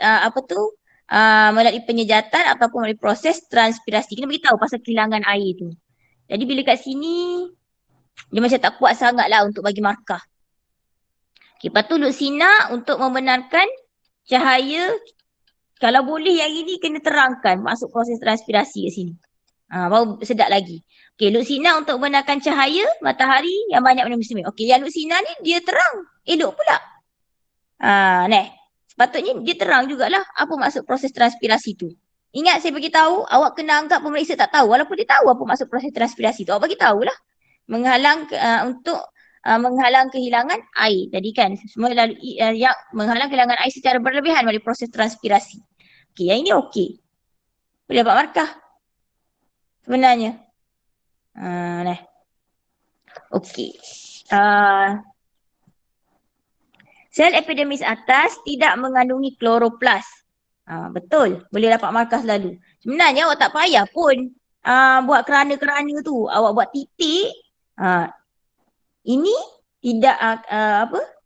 melalui penyejatan ataupun melalui proses transpirasi. Kena beritahu pasal kehilangan air tu. Jadi bila kat sini dia macam tak kuat sangat lah untuk bagi markah. Okay, lepas tu luksina untuk membenarkan cahaya. Kalau boleh yang ini kena terangkan masuk proses transpirasi kat sini. Baru sedap lagi. Okay, luksina untuk membenarkan cahaya matahari yang banyak menembusi. Okay, yang luksina ni dia terang. Elok pula. Sepatutnya dia terang jugalah apa maksud proses transpirasi tu. Ingat saya bagi tahu, awak kena anggap pemeriksa tak tahu. Walaupun dia tahu apa maksud proses transpirasi tu. Awak bagi tahulah. Menghalang kehilangan air. Tadi kan semua lalui yang menghalang kehilangan air secara berlebihan melalui proses transpirasi. Okey, yang ini okey. Boleh dapat markah. Sebenarnya. Okey. Sel epidermis atas tidak mengandungi kloroplas. Betul, boleh dapat markah selalu. Sebenarnya awak tak payah pun buat kerana-kerana tu. Awak buat titik. Ini tidak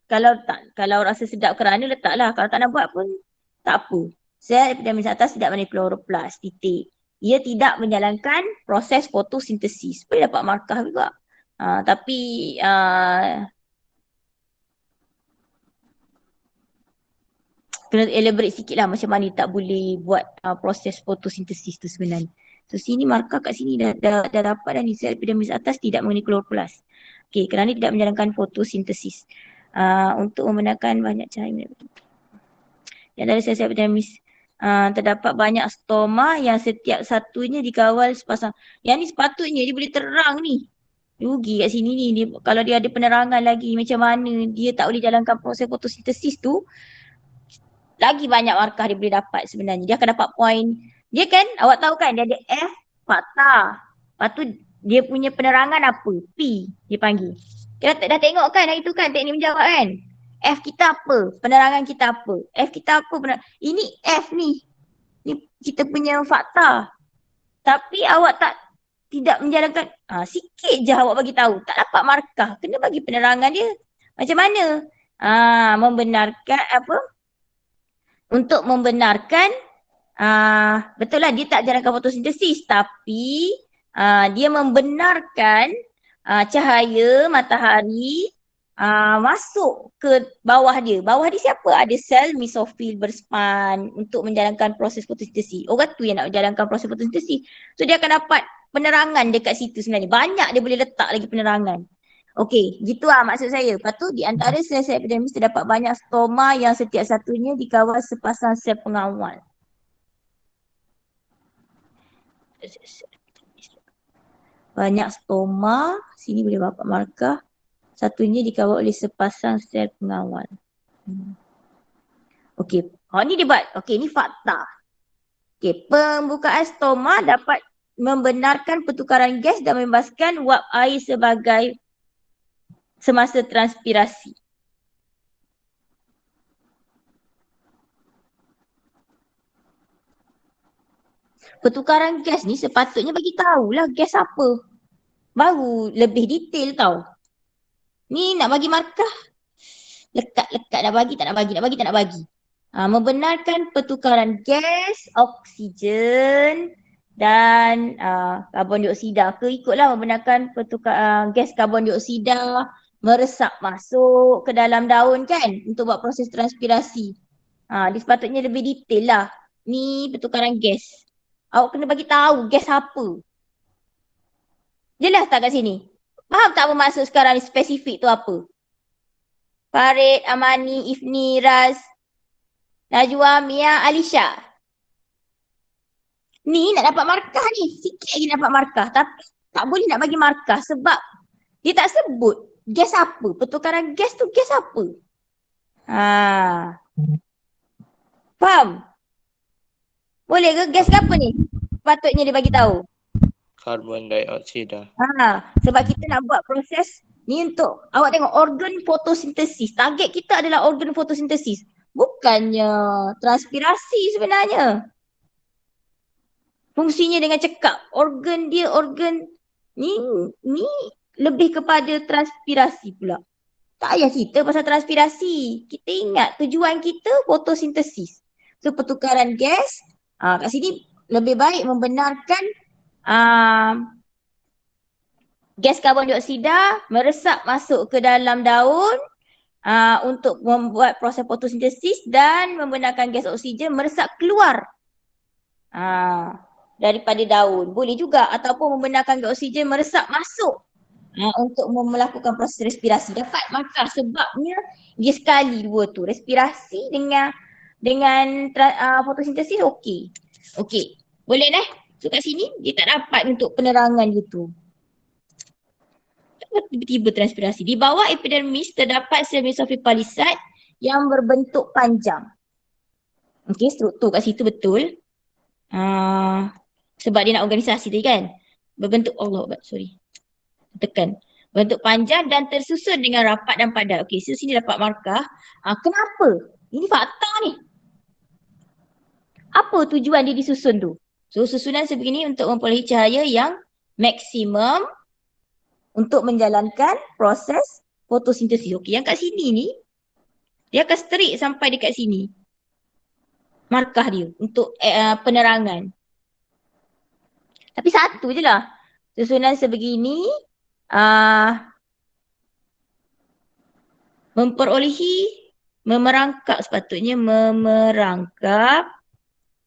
kalau rasa sedap kerana letaklah. Kalau tak nak buat pun tak apa. Sel epidermis atas tidak mengandungi kloroplas. Titik. Ia tidak menjalankan proses fotosintesis. Boleh dapat markah juga. Tapi kena elaborate sikit lah macam mana tak boleh buat proses fotosintesis tu sebenarnya. So sini markah kat sini dah dapat dah ni, sel epidermis atas tidak mengandungi kloroplas. Okey, kerana tidak menjalankan fotosintesis. Untuk membenarkan banyak cahaya. Yang dari sel epidermis terdapat banyak stoma yang setiap satunya dikawal sepasang. Yang ni sepatutnya dia boleh terang ni. Rugi kat sini ni. Kalau dia ada penerangan lagi macam mana dia tak boleh jalankan proses fotosintesis tu, lagi banyak markah dia boleh dapat sebenarnya. Dia akan dapat point. Dia kan, awak tahu kan dia ada F, fakta. Lepas tu dia punya penerangan apa? P dia panggil. Kita dah tengok kan hari tu kan teknik menjawab kan. F kita apa? Penerangan kita apa? F kita apa? Ini F ni. Ni kita punya fakta. Tapi awak tidak menjalankan. Sikit je awak bagi tahu. Tak dapat markah. Kena bagi penerangan dia. Macam mana? Membenarkan apa? Untuk membenarkan betul lah dia tak jalankan fotosintesis, tapi dia membenarkan cahaya matahari masuk ke bawah dia. Bawah dia siapa? Ada sel mesofil berspan untuk menjalankan proses fotosintesis. Orang tu yang nak menjalankan proses fotosintesis. So dia akan dapat penerangan dekat situ sebenarnya. Banyak dia boleh letak lagi penerangan. Okey, gitu lah maksud saya. Lepas tu di antara sel-sel epidermis terdapat banyak stoma yang setiap satunya dikawal sepasang sel pengawal. Banyak stoma, sini boleh dapat markah. Satunya dikawal oleh sepasang sel pengawal. Okey, ni dia buat. Okey, ni fakta. Okey, pembukaan stoma dapat membenarkan pertukaran gas dan membebaskan wap air sebagai semasa transpirasi. Pertukaran gas ni sepatutnya bagi tahulah gas apa. Baru lebih detail tau. Ni nak bagi markah. Lekat-lekat nak bagi, tak nak bagi, nak bagi, tak nak bagi. Membenarkan pertukaran gas, oksigen dan karbon dioksida ke, ikutlah membenarkan pertukaran gas karbon dioksida meresap masuk ke dalam daun kan untuk buat proses transpirasi. Dia sepatutnya lebih detail lah. Ni pertukaran gas. Awak kena bagi tahu gas apa. Jelas tak kat sini? Faham tak apa maksud sekarang ni spesifik tu apa? Farid, Amani, Ifni, Raz, Najwa, Mia, Alisha. Ni nak dapat markah ni. Sikit lagi nak dapat markah. Tapi tak boleh nak bagi markah sebab dia tak sebut gas apa. Pertukaran gas tu gas apa. Faham? Boleh ke gas apa ni? Patutnya dia bagi tahu. Karbon dioksida. Sebab kita nak buat proses ni untuk awak tengok organ fotosintesis. Target kita adalah organ fotosintesis. Bukannya transpirasi sebenarnya. Fungsinya dengan cekap. Organ dia ni lebih kepada transpirasi pula. Tak payah cerita pasal transpirasi. Kita ingat tujuan kita fotosintesis. So pertukaran gas kat sini lebih baik membenarkan gas karbon dioksida meresap masuk ke dalam daun untuk membuat proses fotosintesis dan membenarkan gas oksigen meresap keluar daripada daun. Boleh juga ataupun membenarkan gas oksigen meresap masuk untuk melakukan proses respirasi. Dapat markah sebabnya dia sekali dua tu. Respirasi dengan fotosintesis okey. Okey. Boleh dah? So kat sini dia tak dapat untuk penerangan dia tu. Tiba-tiba transpirasi. Di bawah epidermis terdapat sel mesofil palisad yang berbentuk panjang. Okey, struktur kat situ betul. Sebab dia nak organisasi tadi kan. Berbentuk tekan. Bentuk panjang dan tersusun dengan rapat dan padat. Okey, so sini dapat markah. Kenapa? Ini fakta ni. Apa tujuan dia disusun tu? So susunan sebegini untuk memperolehi cahaya yang maksimum untuk menjalankan proses fotosintesis. Okey, yang kat sini ni dia akan strik sampai dekat sini. Markah dia untuk penerangan. Tapi satu je lah. Susunan sebegini memerangkap sepatutnya memerangkap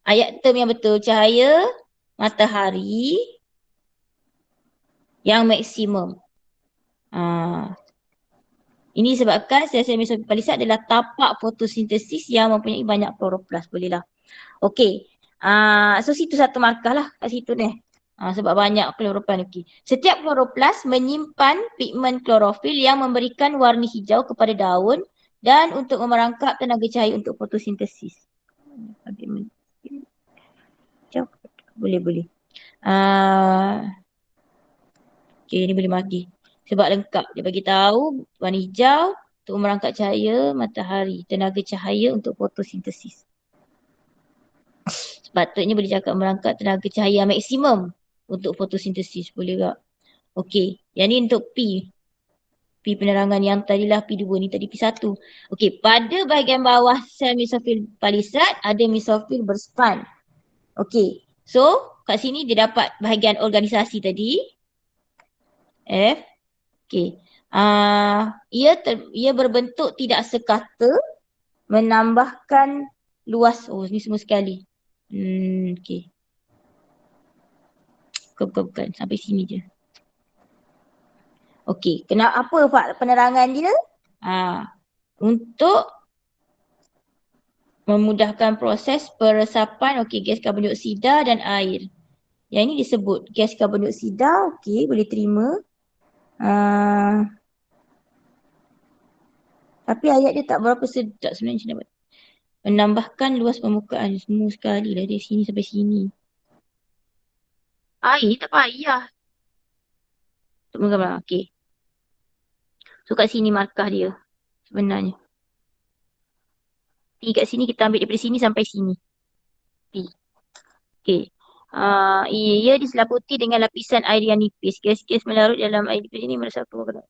ayat term yang betul cahaya matahari yang maksimum. Ini disebabkan sel-sel mesofil palisad adalah tapak fotosintesis yang mempunyai banyak kloroplas. Boleh lah. Okey. So situ satu markah lah kat situ ni. Sebab banyak kloroplas. Okay. Setiap kloroplas menyimpan pigmen klorofil yang memberikan warna hijau kepada daun dan untuk memerangkap tenaga cahaya untuk fotosintesis. Boleh. Okay, ni boleh bagi. Sebab lengkap. Dia bagi tahu warna hijau untuk memerangkap cahaya matahari. Tenaga cahaya untuk fotosintesis. Sepatutnya boleh cakap merangkap tenaga cahaya maksimum untuk fotosintesis. Boleh tak? Okey. Yang ni untuk P. P penerangan yang tadilah P2 ni tadi P1. Okey. Pada bahagian bawah sel mesofil palisad ada mesofil berspan. Okey. So kat sini dia dapat bahagian organisasi tadi. F. Okey. Ia berbentuk tidak sekata menambahkan luas. Oh, ni semua sekali. Okey. Bukan. Sampai sini je. Okey. Kenapa penerangan dia? Untuk memudahkan proses peresapan gas karbon dioksida dan air. Yang ini disebut gas karbon dioksida. Okey, boleh terima. Tapi ayat dia tak berapa sedap sebenarnya. Menambahkan luas permukaan semua sekali lah dari sini sampai sini. Air tak payah. Untuk menggambar. Okey. So kat sini markah dia sebenarnya. P kat sini kita ambil daripada sini sampai sini. P. Okey. Ia diselaputi dengan lapisan air yang nipis. Gas-gas melarut dalam air nipis ini meresap ke bawah.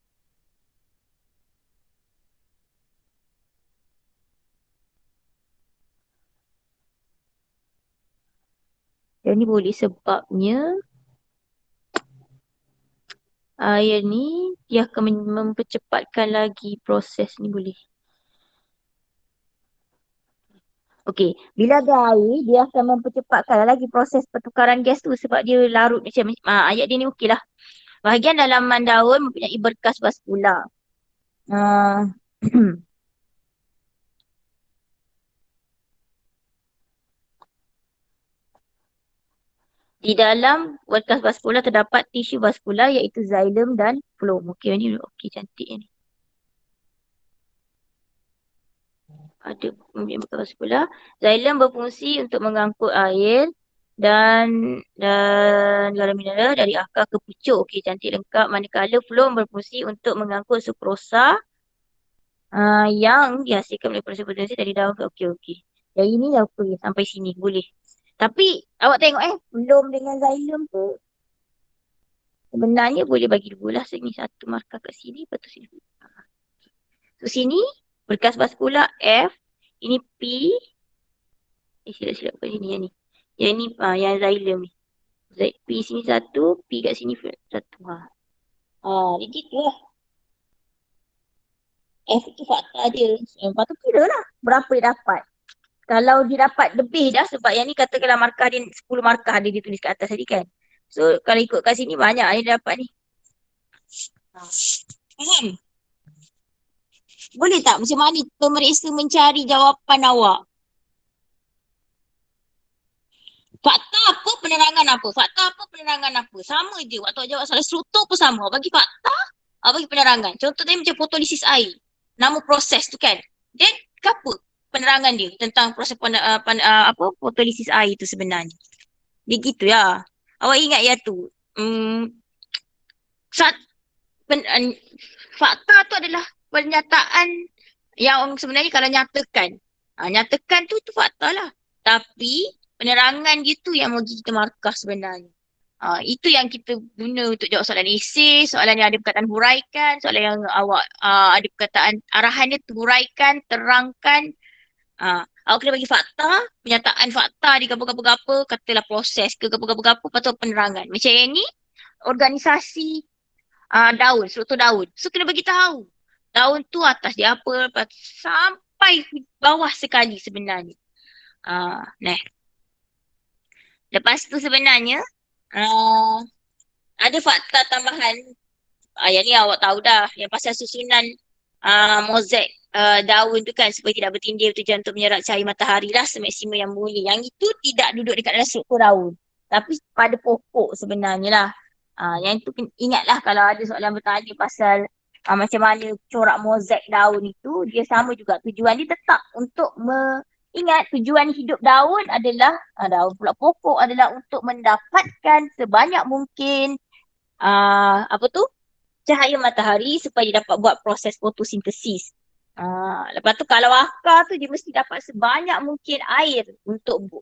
Yang ni boleh sebabnya air ni dia akan mempercepatkan lagi proses ni boleh. Okey, bila ada air dia akan mempercepatkan lagi proses pertukaran gas tu sebab dia larut macam ayat dia ni okey lah. Bahagian dalaman daun mempunyai berkas vaskular. Di dalam berkas vaskular terdapat tisu vaskular iaitu xylem dan phloem. Okey, ni okey cantik ni. Ada berkas vaskular. Xylem berfungsi untuk mengangkut air dan garam mineral dari akar ke pucuk. Okey, cantik lengkap. Manakala phloem berfungsi untuk mengangkut sukrosa yang dihasilkan oleh proses fotosintesis dari daun ke. Okey. Yang ini dah okey sampai sini boleh. Tapi awak tengok phloem dengan xylem tu sebenarnya boleh bagi dua lah. Sini satu markah kat sini, lepas tu sini. So sini berkas vaskular F, ini P. Silap-silap kat sini yang ni. Yang ni yang xylem ni. P sini satu, P kat sini satu. Dia gitu lah. F tu fakta dia. Lepas tu kira lah berapa dia dapat. Kalau dia dapat lebih dah sebab yang ni katakanlah markah dia 10 markah dia tulis kat atas tadi kan. So kalau ikut kat sini banyak dia dapat ni. Faham? Boleh tak macam mana pemeriksa mencari jawapan awak? Fakta apa, penerangan apa? Fakta apa, penerangan apa? Sama je. Waktu jawab soalan struktur pun sama. Bagi fakta, bagi penerangan. Contoh tadi macam fotolisis air. Nama proses tu kan. Then apa penerangan dia tentang proses fotolisis air tu sebenarnya. Dia gitu ya. Awak ingat ya tu. fakta tu adalah pernyataan yang sebenarnya kalau nyatakan. Nyatakan tu fakta lah. Tapi penerangan gitu yang bagi kita markah sebenarnya. Itu yang kita guna untuk jawab soalan esei, soalan yang ada perkataan huraikan, soalan yang awak ada perkataan arahan dia huraikan, terangkan. Awak kena bagi fakta, penyataan fakta di gapa-gapa-gapa, katalah proses ke gapa-gapa-gapa, lepas tu penerangan. Macam yang ni, organisasi daun, struktur daun. So kena bagi tahu. Daun tu atas dia apa, lepas sampai bawah sekali sebenarnya. Nah. Lepas tu sebenarnya, ada fakta tambahan. Yang ni awak tahu dah. Yang pasal susunan mozaik daun tu kan supaya tidak bertindih bertujuan untuk menyerap cahaya matahari lah semaksima yang boleh. Yang itu tidak duduk dekat dalam struktur daun. Tapi pada pokok sebenarnya lah. Yang itu ingatlah kalau ada soalan bertanya pasal macam mana corak mozaik daun itu, dia sama juga. Tujuan dia tetap untuk ingat tujuan hidup daun adalah, daun pula pokok adalah untuk mendapatkan sebanyak mungkin apa tu? Cahaya matahari supaya dia dapat buat proses fotosintesis. Lepas tu kalau akar tu dia mesti dapat sebanyak mungkin air untuk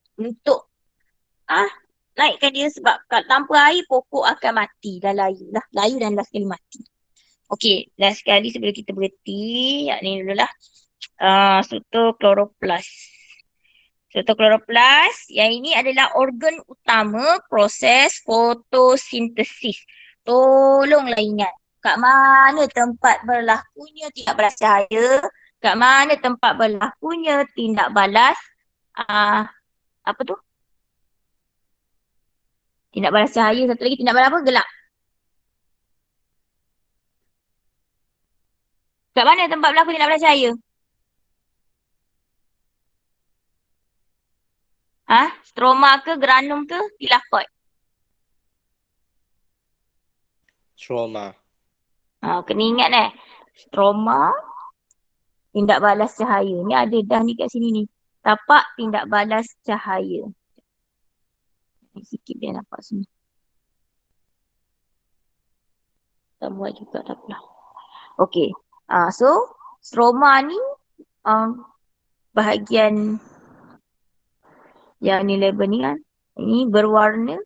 naikkan dia sebab tanpa air pokok akan mati dan layu lah. Layu dan last sekali mati. Okey, last sekali sebelum kita berhenti. Yang ni dululah. Struktur kloroplas. Struktur kloroplas, yang ini adalah organ utama proses fotosintesis. Tolonglah ingat. Kat mana tempat berlakunya tindak balas cahaya? Kat mana tempat berlakunya tindak balas apa tu? Tindak balas cahaya. Satu lagi tindak balas apa? Gelap. Kat mana tempat berlaku tindak balas cahaya? Stroma ke, granum ke, tilakot? Stroma. Kena ingat stroma, tindak balas cahaya. Ni ada dah ni kat sini ni. Tapak tindak balas cahaya. Sikit biar nampak sini. Tak buat juga tak apalah. Okey. So, stroma ni bahagian yang ni label ni kan. Ini berwarna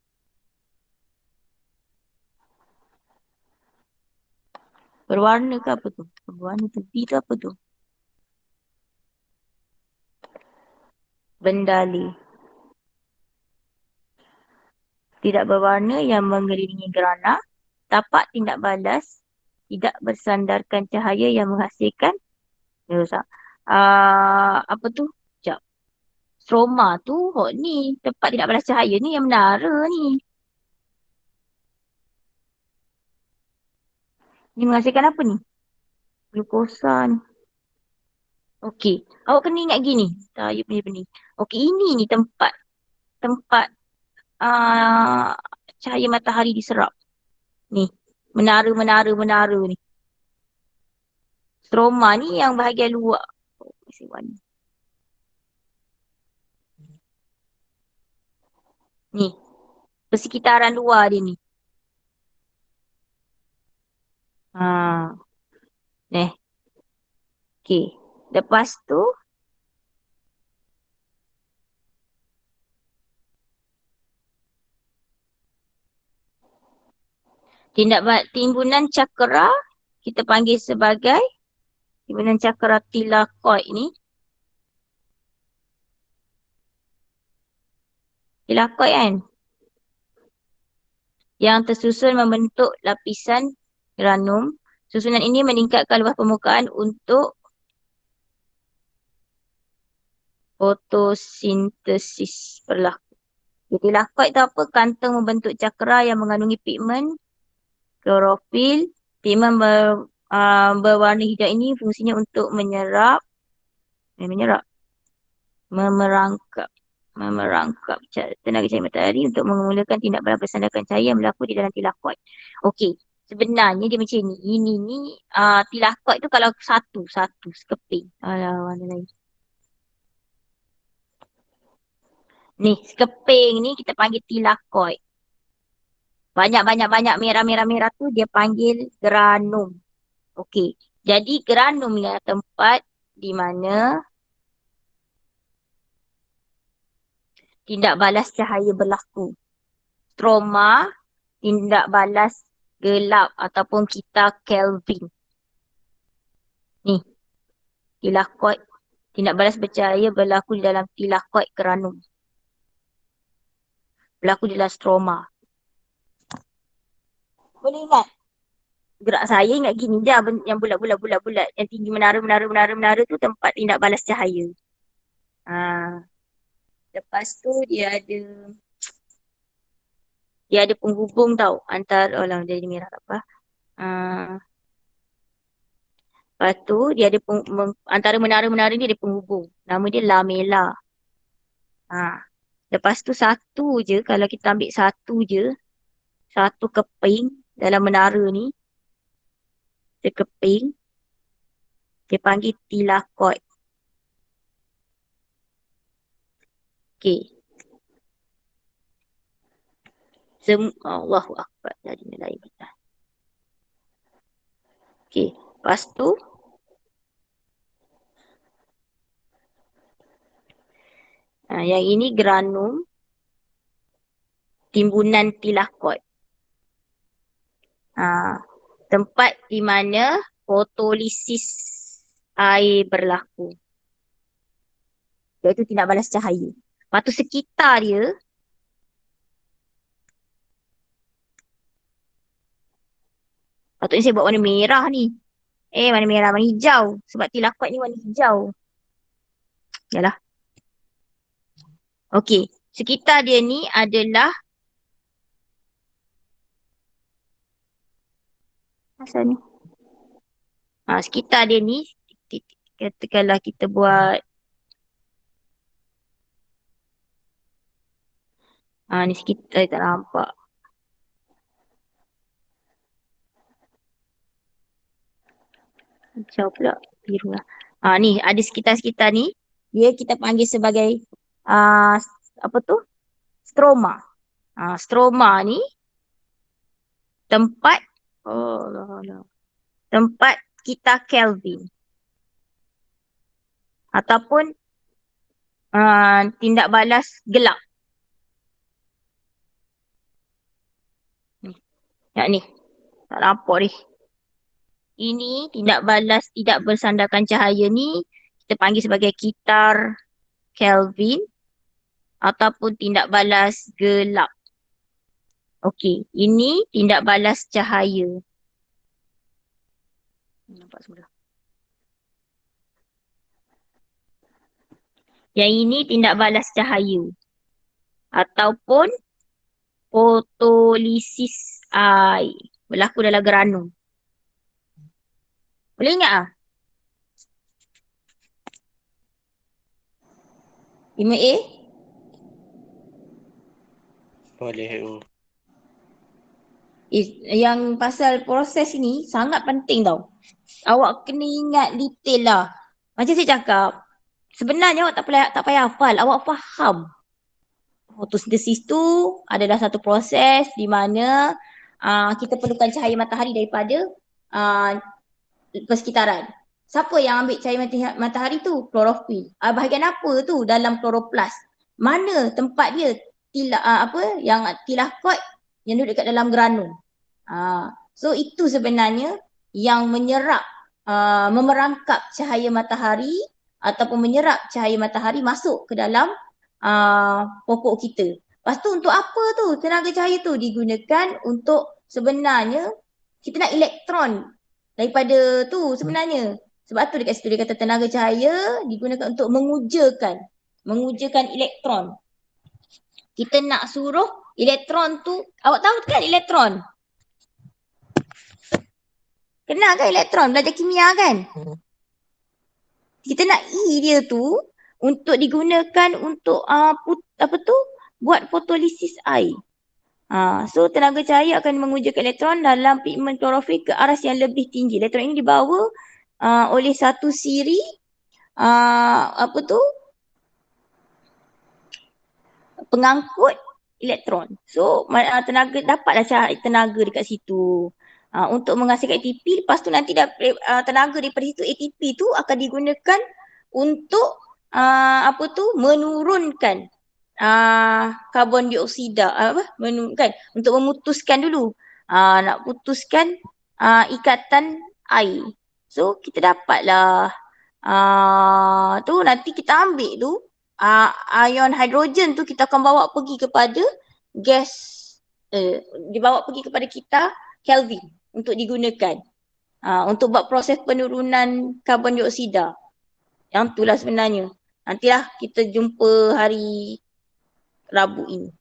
ke apa tu? Berwarna tepi tu apa tu? Bendali. Tidak berwarna yang mengelilingi gerana. Tapak tindak balas tidak bersandarkan cahaya yang menghasilkan apa tu? Sekejap. Stroma tu ni tempat tindak balas cahaya ni yang menara ni. Ni menghasilkan apa ni? Glukosa ni. Okey. Awak kena ingat gini. Saya punya ni. Okey, ini ni tempat cahaya matahari diserap. Ni. Menara ni. Stroma ni yang bahagian luar. Ni. Persekitaran luar dia ni. Okey. Lepas tu timbunan cakra kita panggil sebagai timbunan cakra tilakoid ni. Tilakoid kan? Yang tersusun membentuk lapisan granum. Susunan ini meningkatkan luas permukaan untuk fotosintesis berlaku. Tilakoid tu apa? Kantong membentuk cakra yang mengandungi pigmen klorofil. Pigmen berwarna hijau ini fungsinya untuk memerangkap tenaga cahaya matahari untuk memulakan tindak balas bersandarkan cahaya yang berlaku di dalam tilakoid. Okey, sebenarnya dia macam ni. Ini ni tilakoid tu kalau satu sekeping. Warna lain. Ni, sekeping ni kita panggil tilakoid. Banyak merah-merah-merah tu dia panggil granum. Okey. Jadi granum ialah tempat di mana tindak balas cahaya berlaku. Stroma, tindak balas gelap ataupun kita Kelvin. Ni, tilakoid. Tindak balas bercahaya berlaku di dalam tilakoid granum. Berlaku di dalam stroma. Boleh ingat? Gerak saya ingat gini je, yang bulat-bulat yang tinggi menara tu tempat tindak balas cahaya. Lepas tu dia ada penghubung tau antara jadi merah tak apa. Lepas tu dia ada antara menara-menara ni ada penghubung. Nama dia lamela. Lepas tu satu je, kalau kita ambil satu je, satu keping dalam menara ni, sekeping, dia panggil tilakoid. Okey. Allahu Akbar. Jadi nilai kita. Okey. Lepas tu, yang ini granum timbunan tilakoid. Tempat di mana fotolisis air berlaku. Iaitu tindak balas cahaya. Lepas tu sekitar dia, patutnya saya buat warna merah ni. Warna merah, warna hijau. Sebab tilakoid ni warna hijau. Yalah. Okey. Sekitar dia ni adalah asal ni. Sekitar dia ni, katakanlah kita buat ni sekitar tak nampak. Hijau pula, biru lah. Ni ada sekitar-sekitar ni, dia kita panggil sebagai apa tu? Stroma. Stroma ni tempat tempat kita Kelvin. Ataupun tindak balas gelap. Yang ni. Tak nampak ni. Ini tindak balas tidak bersandarkan cahaya ni kita panggil sebagai kitar Kelvin ataupun tindak balas gelap. Okey, ini tindak balas cahaya. Nampak semula. Yang ini tindak balas cahaya ataupun fotolisis air berlaku dalam granum. Boleh ingat ah? 5A? Boleh. Yang pasal proses ni sangat penting tau. Awak kena ingat detail lah. Macam saya cakap, sebenarnya awak tak payah hafal, awak faham. Fotosintesis tu adalah satu proses di mana kita perlukan cahaya matahari daripada persekitaran. Siapa yang ambil cahaya matahari tu? Klorofil. Bahagian apa tu dalam kloroplas? Mana tempat dia? Yang tilakoid yang duduk dekat dalam granum. So itu sebenarnya yang menyerap, memerangkap cahaya matahari ataupun menyerap cahaya matahari masuk ke dalam pokok kita. Lepas tu untuk apa tu tenaga cahaya tu? Digunakan untuk sebenarnya kita nak elektron daripada tu sebenarnya. Sebab tu dekat situ dia kata tenaga cahaya digunakan untuk mengujakan elektron. Kita nak suruh elektron tu, awak tahu kan elektron? Kenal kan elektron? Belajar kimia kan? Kita nak E dia tu untuk digunakan untuk buat fotolisis air. So tenaga cahaya akan mengujakan elektron dalam pigmen klorofil ke aras yang lebih tinggi. Elektron ini dibawa oleh satu siri pengangkut elektron. So tenaga dapatlah cahaya tenaga dekat situ. Untuk menghasilkan ATP, lepas tu nanti tenaga daripada situ ATP tu akan digunakan untuk menurunkan karbon dioksida menurunkan untuk memutuskan dulu nak putuskan ikatan air. So kita dapatlah tu nanti kita ambil tu ion hidrogen tu kita akan bawa pergi kepada gas dibawa pergi kepada kita Kelvin untuk digunakan untuk buat proses penurunan karbon dioksida. Yang itulah sebenarnya. Nantilah kita jumpa hari Rabu ini.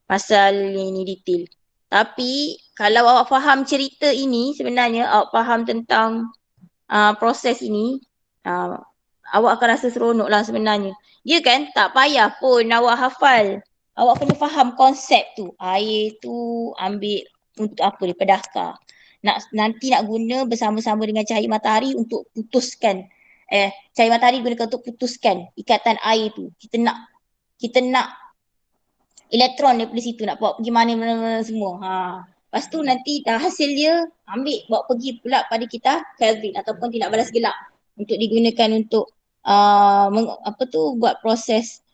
Pasal ini detail. Tapi kalau awak faham cerita ini sebenarnya, awak faham tentang proses ini, awak akan rasa seronok lah sebenarnya. Dia kan tak payah pun awak hafal. Awak kena faham konsep tu. Air tu ambil untuk apa daripada dakar. Nanti nak guna bersama-sama dengan cahaya matahari untuk putuskan. Cahaya matahari gunakan untuk putuskan ikatan air tu. Kita nak elektron daripada situ nak bawa pergi mana-mana semua. Lepas tu nanti dah hasil dia bawa pergi pula pada kita Kelvin ataupun tidak balas gelap untuk digunakan untuk buat proses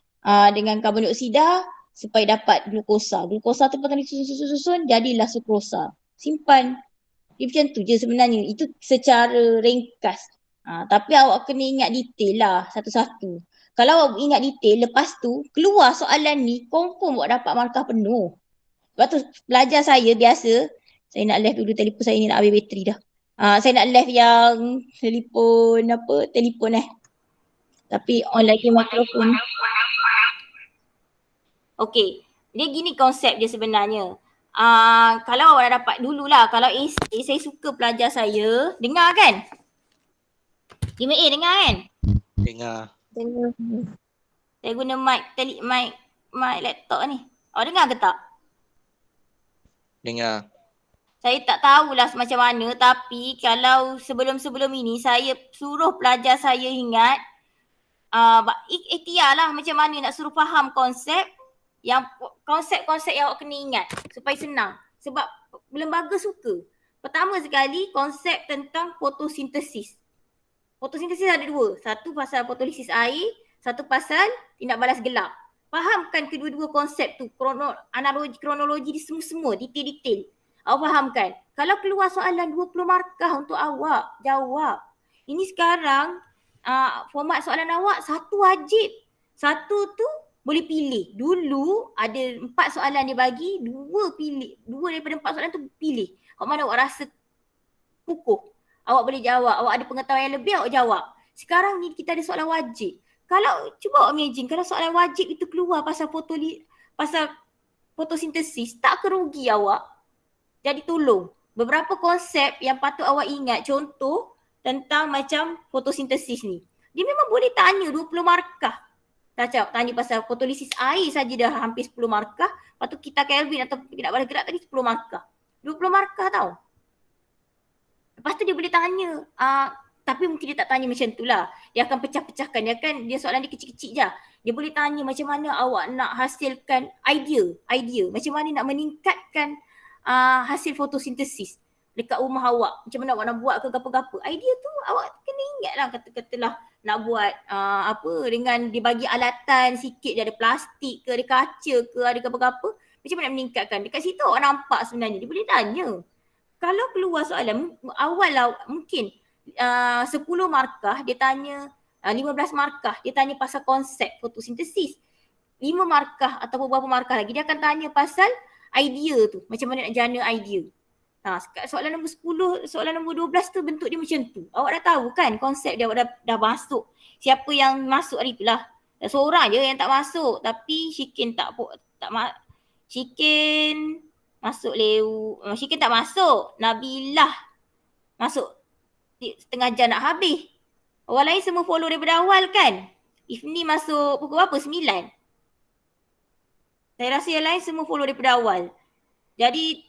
dengan karbon dioksida supaya dapat glukosa. Glukosa tu patut disusun jadilah sukrosa. Simpan. Dia macam tu je sebenarnya. Itu secara ringkas. Tapi awak kena ingat detail lah satu-satu. Kalau awak ingat detail, lepas tu keluar soalan ni, confirm awak dapat markah penuh. Sebab tu pelajar saya biasa, saya nak live dulu telefon saya ni nak habis bateri dah. Saya nak live yang telefon Tapi on lagi mikrofon. Okey, dia gini konsep dia sebenarnya. Kalau awak dah dapat dululah, kalau A saya suka pelajar saya, dengar kan? 5A dengar kan? Dengar. Saya guna mic laptop ni. Awak dengar ke tak? Dengar. Saya tak tahulah macam mana, tapi kalau sebelum ini saya suruh pelajar saya ingat ikhtiar lah macam mana nak suruh faham konsep yang awak kena ingat supaya senang. Sebab lembaga suka. Pertama sekali konsep tentang fotosintesis. Fotosintesis ada dua. Satu pasal fotolisis air, satu pasal tindak balas gelap. Fahamkan kedua-dua konsep tu, kronologi di semua detail-detail. Awak fahamkan. Kalau keluar soalan 20 markah untuk awak jawab. Ini sekarang format soalan awak satu wajib. Satu tu boleh pilih. Dulu ada 4 soalan dia bagi, 2 daripada 4 soalan tu pilih. Awak mana awak rasa kukuh. Awak boleh jawab. Awak ada pengetahuan yang lebih, awak jawab. Sekarang ni kita ada soalan wajib. Kalau cuba awak imagine, kalau soalan wajib itu keluar pasal fotosintesis, tak kerugi awak. Jadi tolong. Beberapa konsep yang patut awak ingat, contoh tentang macam fotosintesis ni. Dia memang boleh tanya 20 markah. Tanya pasal fotolisis air saja dah hampir 10 markah. Lepas tu kita Kelvin atau tidak balas gerak tadi 10 markah. 20 markah tau. Lepas tu dia boleh tanya, tapi mungkin dia tak tanya macam tu lah. Dia akan pecah-pecahkan, dia soalan dia kecil-kecil je. Dia boleh tanya macam mana awak nak hasilkan idea. Macam mana nak meningkatkan hasil fotosintesis dekat rumah awak. Macam mana awak nak buat ke apa-apa. Idea tu awak kena ingat lah katalah nak buat dengan dia bagi alatan sikit, dia ada plastik ke, ada kaca ke, ada apa-apa. Macam mana nak meningkatkan. Dekat situ awak nampak sebenarnya, dia boleh tanya. Kalau keluar soalan, awal lah mungkin 10 markah dia tanya, 15 markah dia tanya pasal konsep fotosintesis. 5 markah atau beberapa markah lagi dia akan tanya pasal idea tu, macam mana nak jana idea. Soalan nombor 10, soalan nombor 12 tu bentuk dia macam tu. Awak dah tahu kan konsep dia, awak dah masuk. Siapa yang masuk hari tu lah. Seorang je yang tak masuk, tapi Syikin Syikin masuk Syikin tak masuk. Nabilah masuk setengah jam nak habis. Orang lain semua follow daripada awal kan. Ifni masuk pukul berapa? 9. Saya rasa yang lain semua follow daripada awal. Jadi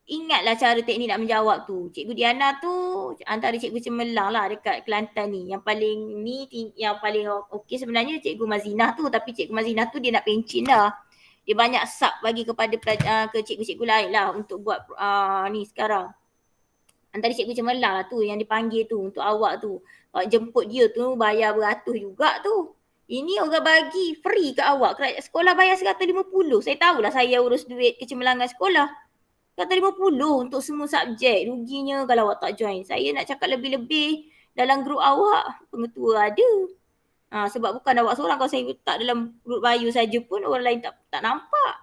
ingatlah cara teknik nak menjawab tu. Cikgu Diana tu antara cikgu cemerlang lah dekat Kelantan ni. Yang paling okey sebenarnya Cikgu Mazinah tu. Tapi Cikgu Mazinah tu dia nak pencin dah. Dia banyak sub bagi kepada ke cikgu-cikgu lain lah untuk buat ni sekarang. Antara cikgu cemerlang lah tu yang dipanggil tu untuk awak tu. Kalau jemput dia tu bayar beratus juga tu. Ini orang bagi free ke awak. Sekolah bayar 150. Saya tahulah saya urus duit kecemerlangan sekolah. 150 untuk semua subjek. Ruginya kalau awak tak join. Saya nak cakap lebih-lebih dalam grup awak. Pengetua ada. Sebab bukan awak seorang. Kalau saya letak dalam grup Bayu saja pun orang lain tak nampak.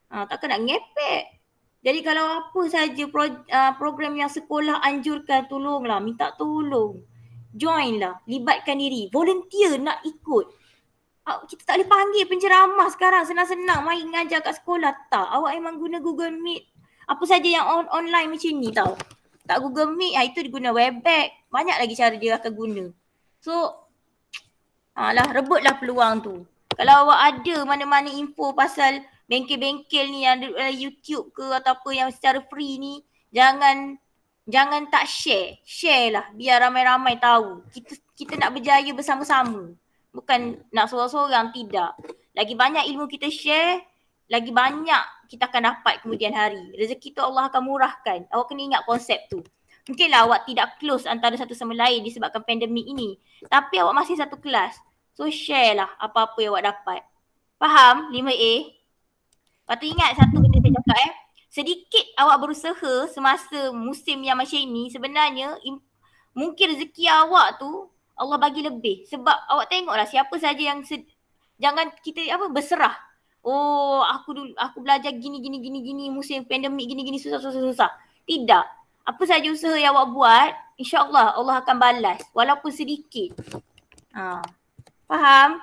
Takkan nak ngepek. Jadi kalau apa saja program yang sekolah anjurkan, tolonglah, minta tolong. Join lah, libatkan diri. Volunteer nak ikut. Kita tak boleh panggil penceramah sekarang senang-senang main ngajar kat sekolah. Tak, awak memang guna Google Meet. Apa saja yang online macam ni tau. Tak Google Meet, itu diguna Webex. Banyak lagi cara dia akan guna. So, rebutlah peluang tu. Kalau awak ada mana-mana info pasal bengkel-bengkel ni yang ada YouTube ke atau apa yang secara free ni, jangan tak share. Share lah biar ramai-ramai tahu. Kita nak berjaya bersama-sama. Bukan nak seorang-seorang, tidak. Lagi banyak ilmu kita share, lagi banyak kita akan dapat kemudian hari. Rezeki tu Allah akan murahkan. Awak kena ingat konsep tu. Mungkinlah awak tidak close antara satu sama lain disebabkan pandemik ini. Tapi awak masih satu kelas. So share lah apa-apa yang awak dapat. Faham 5A? Lepas tu ingat satu benda saya cakap sedikit awak berusaha semasa musim yang macam ni, sebenarnya mungkin rezeki awak tu Allah bagi lebih. Sebab awak tengoklah siapa saja yang jangan kita berserah. Oh, aku belajar gini musim pandemik gini susah. Tidak. Apa saja usaha yang awak buat, insya-Allah Allah akan balas walaupun sedikit. Faham?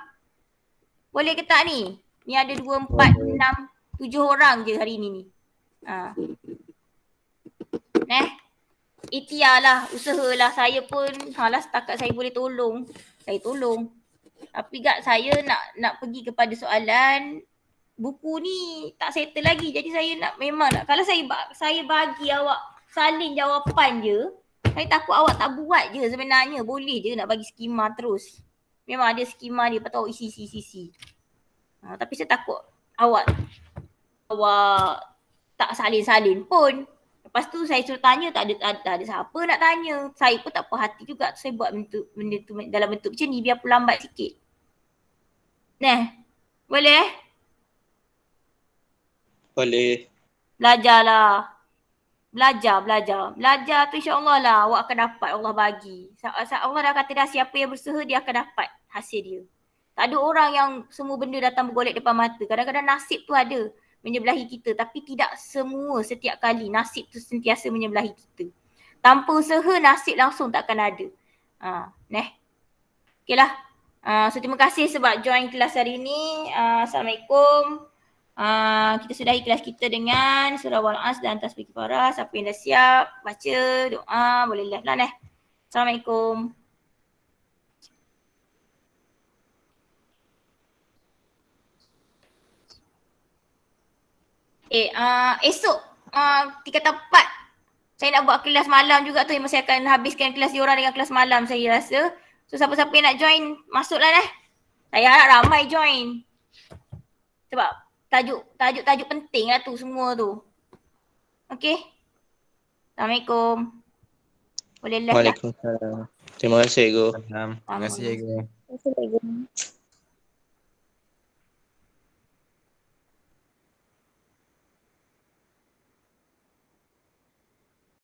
Boleh ke tak ni? Ni ada 2, 4, 6, 7 orang je hari ni. Ikhtiarlah, usahalah. Saya pun setakat saya boleh tolong, saya tolong. Tapi saya nak pergi kepada soalan buku ni tak settle lagi. Jadi saya memang nak, kalau saya bagi awak salin jawapan je, saya takut awak tak buat je sebenarnya. Boleh je nak bagi skema terus. Memang ada skema dia, patut isi. Tapi saya takut awak tak salin-salin pun. Lepas tu saya suruh tanya, tak ada siapa nak tanya. Saya pun tak puas hati juga. Saya buat benda tu dalam bentuk macam ni biar lambat sikit. Boleh? Boleh. Belajarlah. Belajar tu insya-Allah lah awak akan dapat, Allah bagi. Allah dah kata dah, siapa yang berusaha dia akan dapat hasil dia. Tak ada orang yang semua benda datang bergolek depan mata. Kadang-kadang nasib tu ada menyebelahi kita, tapi tidak semua setiap kali nasib tu sentiasa menyebelahi kita. Tanpa usaha nasib langsung takkan ada. Okeylah. So terima kasih sebab join kelas hari ni. Assalamualaikum. Kita sudahi kelas kita dengan surah Wal-As dan tasbih kifarah. Siapa yang dah siap baca doa boleh live lah . Assalamualaikum. Esok 3/4 saya nak buat kelas malam juga tu. Saya akan habiskan kelas diorang dengan kelas malam saya rasa. So siapa-siapa yang nak join masuklah . Saya harap ramai join. Sebab tajuk penting lah tu semua tu. Okey. Assalamualaikum. Boleh live lah. Waalaikumsalam. Terima kasih, Cikgu. Terima kasih, Cikgu. Assalamualaikum.